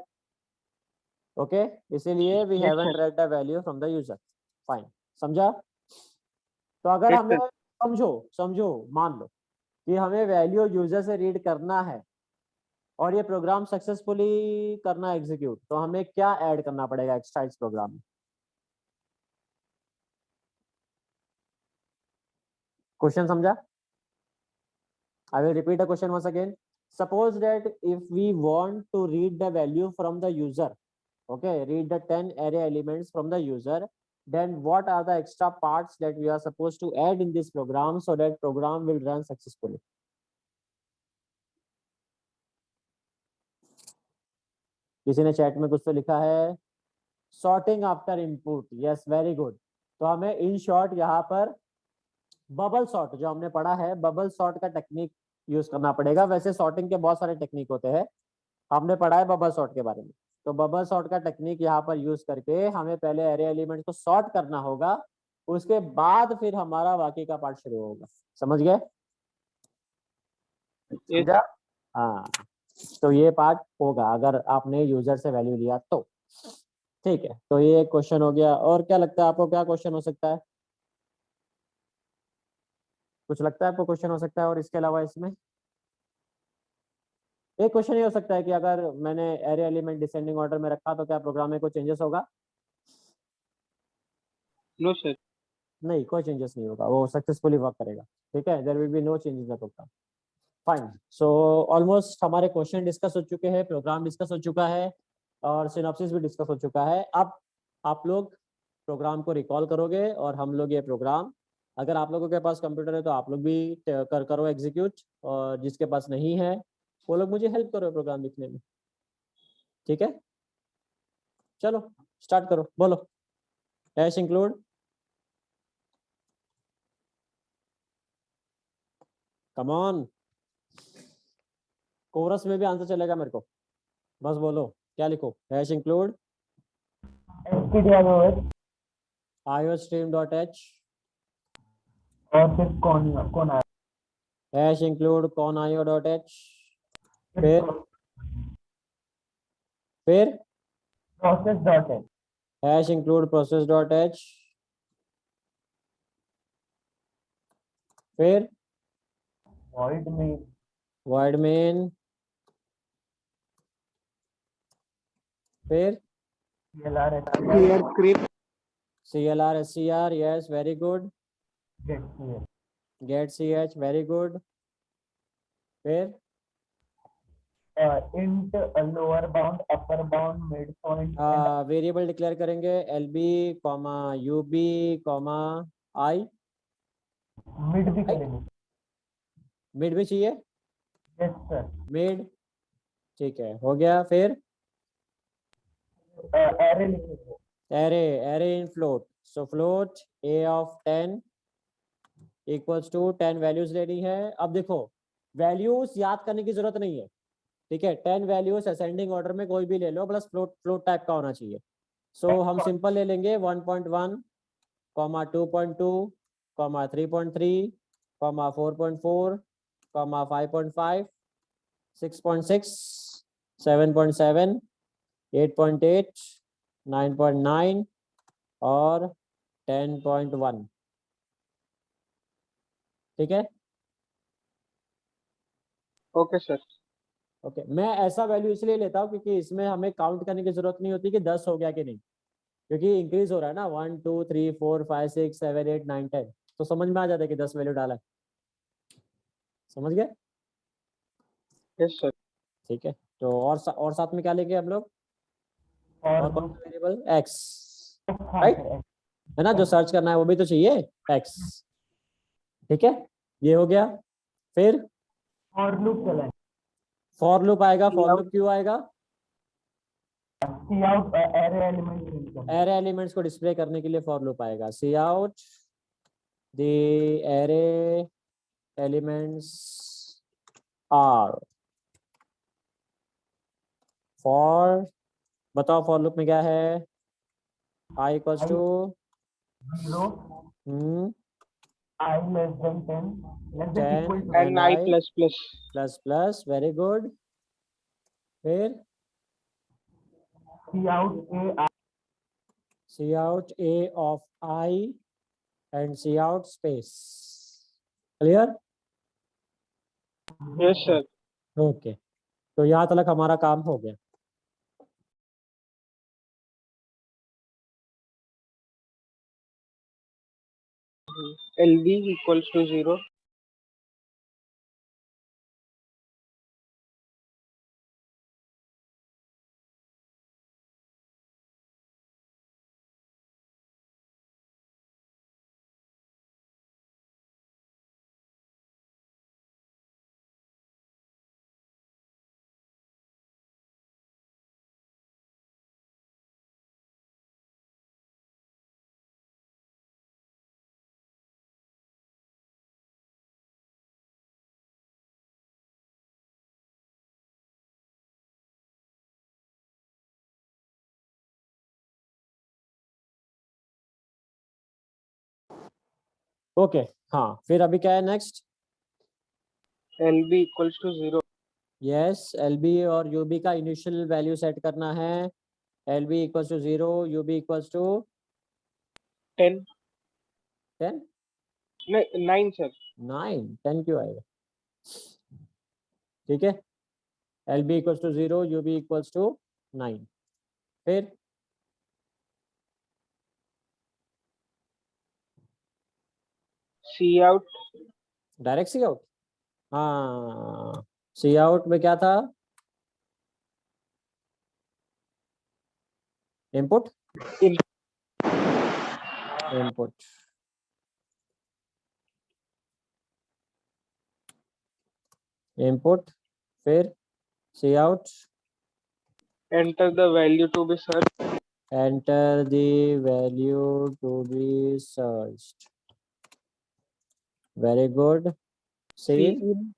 ओके, इसीलिए we yes haven't sir. Read the value from the user. Fine, समझा? तो अगर यस हमें, सर। समझो समझो, मान लो कि हमें वैल्यू यूजर से रीड करना है और ये प्रोग्राम सक्सेसफुली करना एग्जीक्यूट, तो हमें क्या ऐड करना पड़ेगा एक्स्ट्रा इस प्रोग्राम में? क्वेश्चन समझा? आई will repeat the question once again. Suppose that if we want to read the value from the user, okay, read the 10 array elements from the user, then what are the extra parts that we are supposed to add in this program so that program will run successfully? किसी ने चैट में कुछ तो लिखा है sorting after input, yes very good. तो हमें इन शॉर्ट यहाँ पर बबल सॉर्ट जो हमने पढ़ा है, बबल सॉर्ट का टेक्निक यूज करना पड़ेगा। वैसे सॉर्टिंग के बहुत सारे टेक्निक होते हैं, हमने पढ़ा है बबल सॉर्ट के बारे में। तो बबल सॉर्ट का टेक्निक यहाँ पर यूज करके हमें पहले एरे एलिमेंट को सॉर्ट करना होगा, उसके बाद फिर हमारा बाकी का पार्ट शुरू होगा। समझ गए? Yes. समझा? हाँ, तो ये पार्ट होगा अगर आपने यूजर से वैल्यू लिया तो। ठीक है, तो ये क्वेश्चन हो गया। और क्या लगता है आपको, क्या क्वेश्चन हो सकता है? कुछ लगता है आपको क्वेश्चन हो सकता है? और इसके अलावा इसमें एक क्वेश्चन ये हो सकता है कि अगर मैंने एरे एलिमेंट डिसेंडिंग ऑर्डर में रखा तो क्या प्रोग्राम में कोई चेंजेस होगा? No sir. नहीं, कोई चेंजेस नहीं होगा, वो सक्सेसफुली वर्क करेगा। ठीक है, there will be no changes in the program. Fine. So almost हमारे क्वेश्चन डिस्कस हो चुके हैं, प्रोग्राम डिस्कस हो चुका है और सिनॉप्सिस भी डिस्कस हो चुका है। अब आप लोग प्रोग्राम को रिकॉल करोगे और हम लोग ये प्रोग्राम, अगर आप लोगों के पास कंप्यूटर है तो आप लोग भी करो एग्जीक्यूट, और जिसके पास नहीं है वो लोग मुझे हेल्प करो प्रोग्राम लिखने में। ठीक है, चलो स्टार्ट करो, बोलो hash include, come on, chorus में भी आंसर चलेगा मेरे को, बस बोलो क्या लिखो। हैश इंक्लूड stdio iostream.h, और फिर कौन आया, हैश इंक्लूड conio.h, फिर प्रोसेस डॉट है, हैश इंक्लूड process.h, फिर वॉइड में void main, फिर clr Clear script. clr scr, yes very good, get clear, get ch, very good, फिर int lower bound upper bound mid point variable declare करेंगे lb comma ub comma i, mid भी करेंगे, मिड भी चाहिए, यस सर, मिड, ठीक है हो गया। फिर एरे लिखेंगे, array in float, so float a of 10 equals to 10 values लेनी है। अब देखो वैल्यूज याद करने की जरूरत नहीं है, ठीक है, 10 वैल्यूज असेंडिंग ऑर्डर में कोई भी ले लो, प्लस फ्लोट फ्लोट टाइप का होना चाहिए। सो हम सिंपल ले लेंगे 1.1 कॉमा 2.2 कॉमा 3.3 कॉमा 4.4 कॉमा 5.5 6.6 7.7 8.8 9.9 और 10.1। ठीक है, Okay sir. ओके। मैं ऐसा वैल्यू इसलिए लेता हूँ क्योंकि इसमें हमें काउंट करने की जरूरत नहीं होती कि 10 हो गया कि नहीं, क्योंकि इंक्रीज हो रहा है ना, 1 2 3 4 5 6 7 8 9 10, तो समझ में आ जाता है कि 10 वैल्यू डाला है। समझ गए? Yes sir. ठीक है, तो और साथ में क्या लेंगे हम लोग, और कौन सा वेरिएबल, एक्स, राइट, है ना, जो सर्च करना है वो भी तो चाहिए एक्स। ठीक है, ये हो गया। फिर और लूप चलाएंगे, फॉर लूप आएगा। फॉर लूप क्यों आएगा? C out array element print करने, एरे एलिमेंट्स को डिस्प्ले करने के लिए फॉर लूप आएगा। C out the array elements are, for, बताओ फॉर लूप में क्या है, I equals to 0 i less than 10 less than 10 equal to and And I I plus plus. Plus plus, very good. फिर C out A C out A of I and C out space. Clear? Yes sir. Okay, तो यहाँ तक हमारा काम हो गया। LB equals to 0. ओके हाँ, फिर अभी क्या है next? LB equals to 0. Yes, LB और UB का इनिशियल वैल्यू सेट करना है। LB equals to 0, UB equals to 10. 10, नहीं 9 सर. 9, 10 क्यों आएगा? ठीक है, LB equals to 0, UB equals to 9। फिर C out. Direct C out. हाँ, सी आउट में क्या था? इनपुट, इनपुट, इनपुट, फिर C out, enter the value to be search. enter the value to be searched। very good। C save in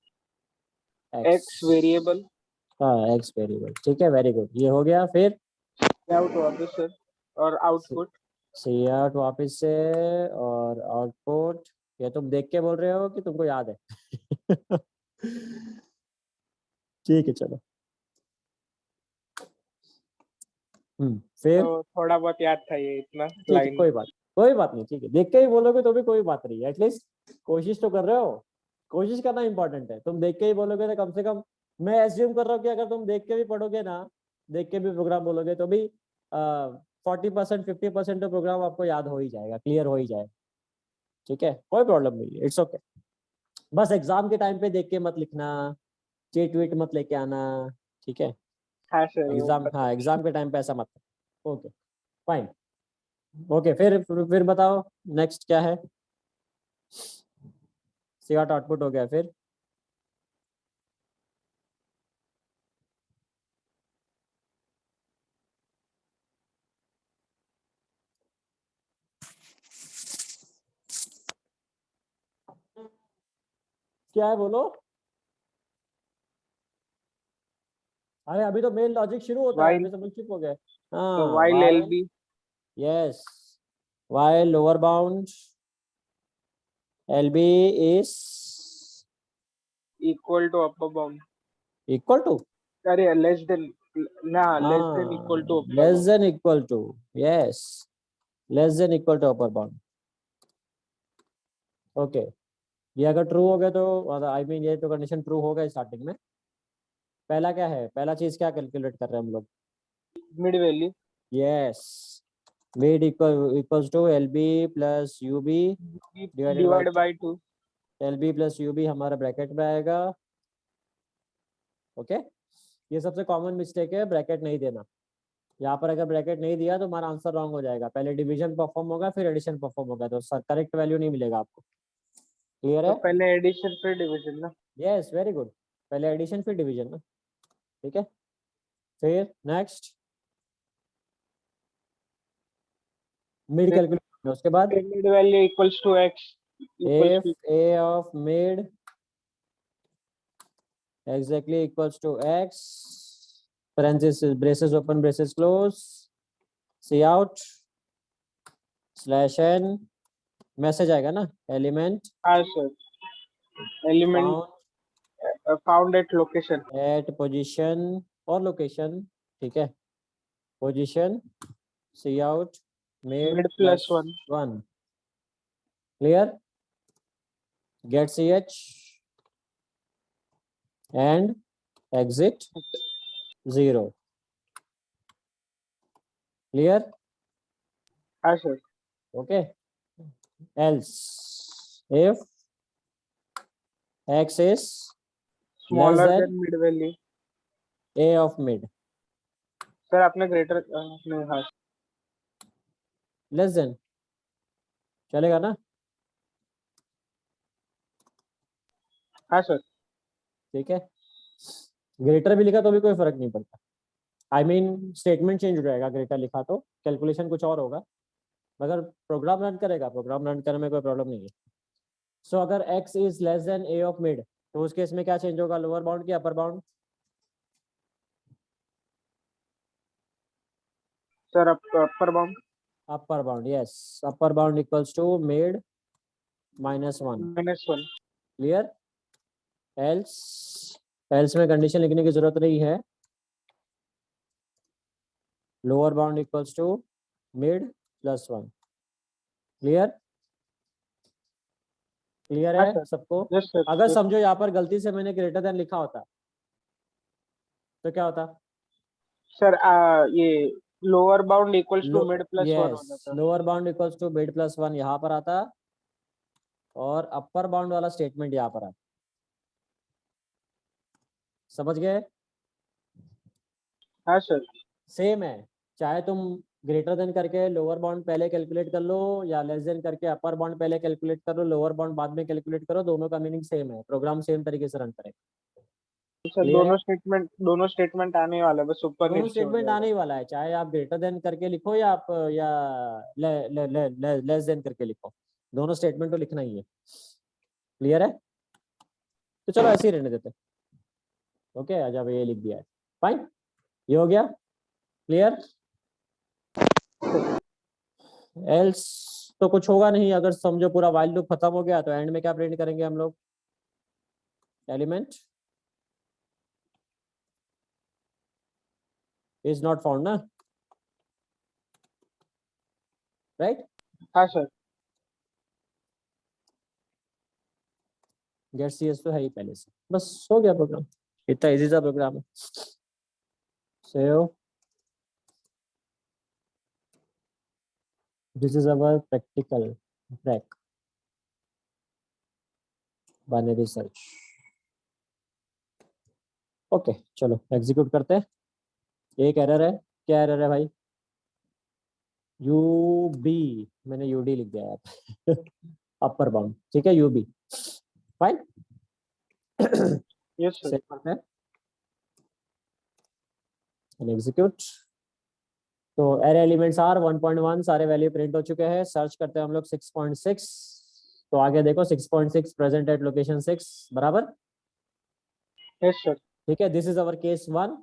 x, X variable. हाँ x वेरिएबल, ठीक है, वेरी गुड, ये हो गया। फिर आउट वापस सर और आउटपुट. सी आउट वापस से और आउटपुट। ये तुम देख के बोल रहे हो कि तुमको याद है? ठीक है चलो। फिर तो थोड़ा बहुत याद था ये इतना ठीक है, लाइन. कोई बात नहीं, ठीक है, देख के ही बोलोगे तो भी कोई बात नहीं है, एटलीस्ट कोशिश तो कर रहे हो। कोशिश करना इंपॉर्टेंट है। तुम देख के ही बोलोगे तो कम से कम, मैं एज्यूम कर रहा हूँ कि अगर तुम देख के भी पढ़ोगे ना, देख के भी प्रोग्राम बोलोगे तो भी 40% 50% तो प्रोग्राम आपको याद हो ही जाएगा, क्लियर हो ही जाएगा। ठीक है, कोई प्रॉब्लम नहीं है, इट्स ओके। बस एग्जाम के टाइम पे देख के मत लिखना, चीट वीट मत लेके आना। ठीक है, हाँ सर एग्जाम, हाँ एग्जाम के टाइम पे ऐसा मत। Okay fine. ओके, फिर बताओ नेक्स्ट क्या है? सी आउट आउटपुट हो गया, फिर क्या है बोलो? अरे अभी तो मेन लॉजिक शुरू होता है, While अभी सब चुप हो गए। so हाँ, while while, LB yes, while lower bound LB is equal to upper bound. Equal to, अरे less than. ना less than equal to upper less bound. Than equal to, yes, less than equal to upper bound. Okay, ये अगर ट्रू हो गया तो आई मीन ये तो कंडीशन ट्रू हो गया स्टार्टिंग में। पहला क्या है, पहला चीज क्या कैलकुलेट कर रहे हैं हम लोग? Mid value. यस, mid equals to LB plus UB divided by Divided by 2. LB plus UB हमारा ब्रैकेट में आएगा। ओके, ये सबसे कॉमन मिस्टेक है, ब्रैकेट नहीं देना। यहाँ पर अगर ब्रैकेट नहीं दिया तो हमारा आंसर रॉन्ग हो जाएगा। पहले डिवीजन परफॉर्म होगा, फिर एडिशन परफॉर्म होगा, तो करेक्ट वैल्यू नहीं मिलेगा आपको। क्लियर तो है? पहले एडिशन फिर डिवीजन ना. यस, वेरी गुड, पहले एडिशन फिर डिवीजन ना। ठीक है, फिर नेक्स्ट मिड कैलकुलेट, उसके बाद Mid value equals to X equals if to. A of mid exactly equals to X, parenthesis, braces open, braces close, C out slash n, मैसेज आएगा ना, एलिमेंट हाँ sir. Element found at location. At position और लोकेशन। ठीक है, position C out mid Mid plus plus 1. 1। Clear? Get CH and exit 0। Clear? हाँ sir. Okay, else if x is less Smaller than than mid value. A of mid, sir आपने greater नहीं. हाँ less than चलेगा ना? हाँ सर. ठीक है, ग्रेटर भी लिखा तो भी कोई फर्क नहीं पड़ता। आई मीन स्टेटमेंट चेंज हो जाएगा, ग्रेटर लिखा तो कैलकुलेशन कुछ और होगा, मगर प्रोग्राम रन करेगा, प्रोग्राम रन करने में कोई प्रॉब्लम नहीं है। सो अगर x is less then A of mid, तो उस केस में क्या चेंज होगा, लोअर बाउंड की upper bound? Sir upper bound. Upper bound, yes, upper bound equals to mid -1 -1 clear. Else में कंडीशन लिखने की जरूरत नहीं है, lower bound equals to mid +1 clear. Clear हाँ है सर, सबको। यस सर, अगर यस समझो यहाँ पर गलती से मैंने ग्रेटर देन लिखा होता तो क्या होता? सर। ये lower bound equals to mid +1 हो यस, जाता। Lower bound equals to mid +1 यहाँ पर आता और अपर बाउंड वाला स्टेटमेंट यहाँ पर आता। समझ गए? हाँ सर, सेम है, चाहे तुम ग्रेटर देन करके लोअर बाउंड पहले कैलकुलेट कर लो या लेस देन करके अपर बाउंड पहले कैलकुलेट कर लो, लोअर बाउंड बाद में कैलकुलेट करो, दोनों का मीनिंग सेम है, प्रोग्राम सेम तरीके से रन करेगा। सर क्लियर है? दोनों स्टेटमेंट आने वाले हैं, बस ऊपर दोनों नीचे हो स्टेटमेंट जाएगा। आने ही वाला है, चाहे आप ग्रेटर देन करके लिखो या आप या लेस देन करके लिखो, दोनों स्टेटमेंट तो लिखना ही है। क्लियर है? तो चलो ऐसे ही रहने देते। ओके, जब ये लिख दिया है, फाइन, ये हो गया क्लियर। एल्स तो कुछ होगा नहीं, अगर समझो पूरा वाइल लूप खत्म हो गया तो एंड में क्या प्रिंट करेंगे हम लोग? एलिमेंट इज नॉट फाउंड ना, राइट? हाँ सर, गेट सीएस तो है ही पहले से, बस हो गया प्रोग्राम, इतना इजी सा प्रोग्राम है। Save, this is our practical break binary search. Okay चलो एग्जीक्यूट करते हैं। एक एरर है, क्या एरर है भाई? यूबी, मैंने यूडी लिख दिया है अपर बाउंड, ठीक है, UB, fine. Yes sir. Save करते हैं and execute। तो एरे एलिमेंट्स आर 1.1 सारे वैल्यू प्रिंट हो चुके हैं। सर्च करते हैं हम लोग 6.6, तो आगे देखो 6.6 प्रेजेंट एट लोकेशन 6 बराबर, यस सर। ठीक है। This is our case 1।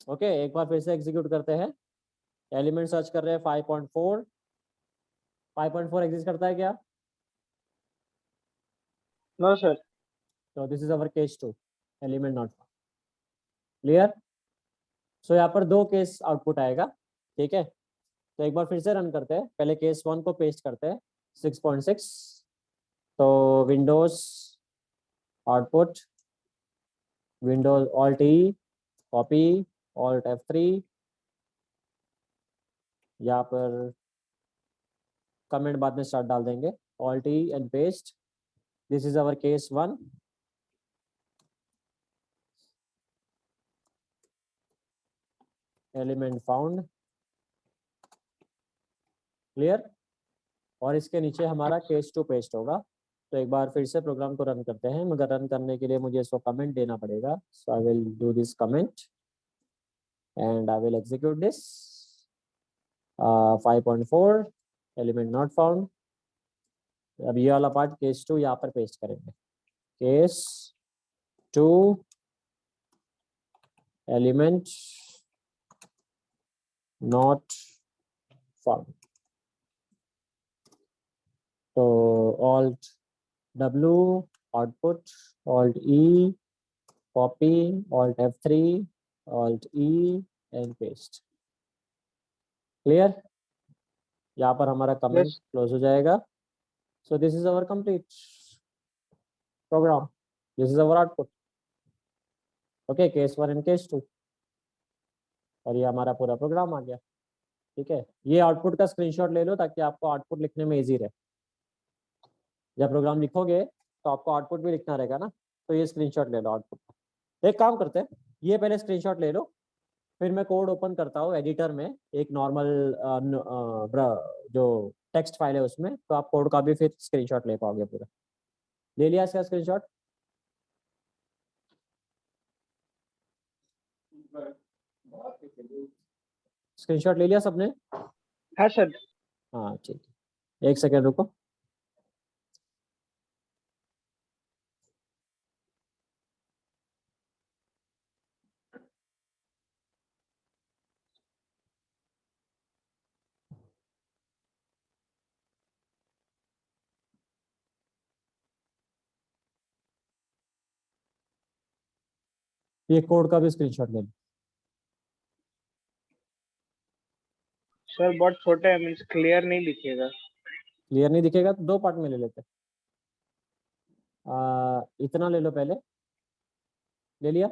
Okay, एक बार फिर से एग्जीक्यूट करते हैं। एलिमेंट सर्च कर रहे हैं 5.4, 5.4 एग्जिस्ट करता है क्या? No sir. तो this is our case 2, element not clear. So यहाँ पर दो केस आउटपुट आएगा, ठीक है। तो एक बार फिर से रन करते हैं, पहले केस 1 को पेस्ट करते हैं 6.6, तो विंडोज आउटपुट, विंडोज ऑल्ट ई, कॉपी, ऑल्ट F3, यहाँ पर कमेंट बाद में स्टार्ट डाल देंगे, alt E and paste. This is our case 1, element found, clear. और इसके नीचे हमारा केस 2 पेस्ट होगा। तो एक बार फिर से प्रोग्राम को रन करते हैं, मगर रन करने के लिए मुझे इसको कमेंट देना पड़ेगा। So I will do this comment and I will execute this. 5.4 element not found. अब ये वाला पार्ट केस 2 यहाँ पर पेस्ट करेंगे, केस 2 एलिमेंट नॉट फाउंड। तो alt W output, alt E copy, alt F3, alt E and paste, clear. यहाँ पर हमारा कमेंट यस। क्लोज हो जाएगा। So this is our complete program, this is our output. Okay, case 1 and case 2, और ये हमारा पूरा प्रोग्राम आ गया, ठीक है। ये आउटपुट का स्क्रीनशॉट ले लो ताकि आपको आउटपुट लिखने में इजी रहे। जब प्रोग्राम लिखोगे तो आपको आउटपुट भी लिखना रहेगा ना, तो ये स्क्रीनशॉट ले लो आउटपुट का। एक काम करते हैं, ये पहले स्क्रीनशॉट ले लो, फिर मैं कोड ओपन करता हूँ एडिटर में, एक नॉर्मल जो टेक्स्ट फाइल है उसमें, तो आप कोड का भी फिर स्क्रीनशॉट ले पाओगे पूरा। ले लिया इसका स्क्रीनशॉट? स्क्रीनशॉट ले लिया सबने? हाँ सर। हाँ ठीक है, एक सेकेंड रुको। ये कोड का भी स्क्रीनशॉट ले लो। सर बहुत छोटे है, मीन्स क्लियर नहीं दिखेगा। क्लियर नहीं दिखेगा तो 2 पार्ट में ले लेते हैं। इतना ले लो पहले, ले लिया?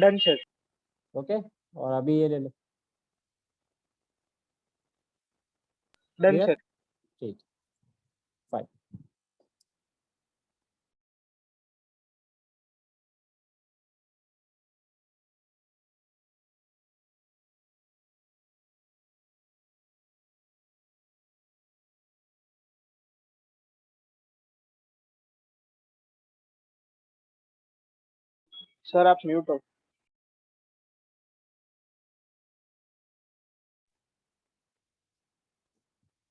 Done sir. ओके, और अभी ये ले लो। Done clear? सर। ठीक, फाइन। सर आप म्यूट हो।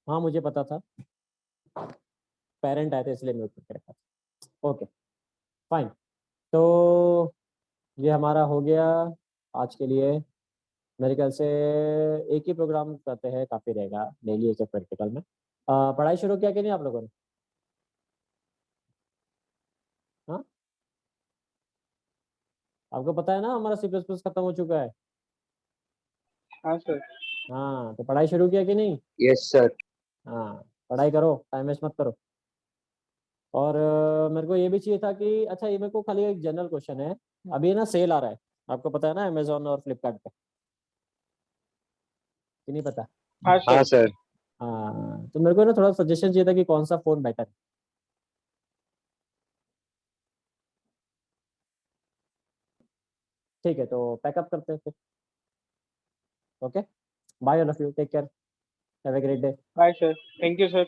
हाँ मुझे पता था, पेरेंट आए थे इसलिए म्यूट करके रखा था। ओके फाइन, तो ये हमारा हो गया आज के लिए। मेरे ख्याल से एक ही प्रोग्राम करते हैं, काफ़ी रहेगा डेली एक प्रैक्टिकल में। पढ़ाई शुरू किया कि नहीं आप लोगों ने? हाँ, आपको पता है ना हमारा C++ खत्म हो चुका है। हाँ सर। हाँ, तो पढ़ाई शुरू किया कि नहीं? Yes sir. हाँ, पढ़ाई करो, टाइम वेस्ट मत करो। और मेरे को ये भी चाहिए था कि अच्छा, ये मेरे को खाली एक जनरल क्वेश्चन है। अभी ना सेल आ रहा है, आपको पता है ना, अमेजोन और फ्लिपकार्ट पे, कि नहीं पता? हाँ हाँ सर। सर। हाँ, तो मेरे को ना थोड़ा सजेशन चाहिए था कि कौन सा फ़ोन बेटर है। ठीक है, तो पैकअप करते हैं फिर। Okay, bye all of you, take care, have a great day. Bye sir, thank you sir.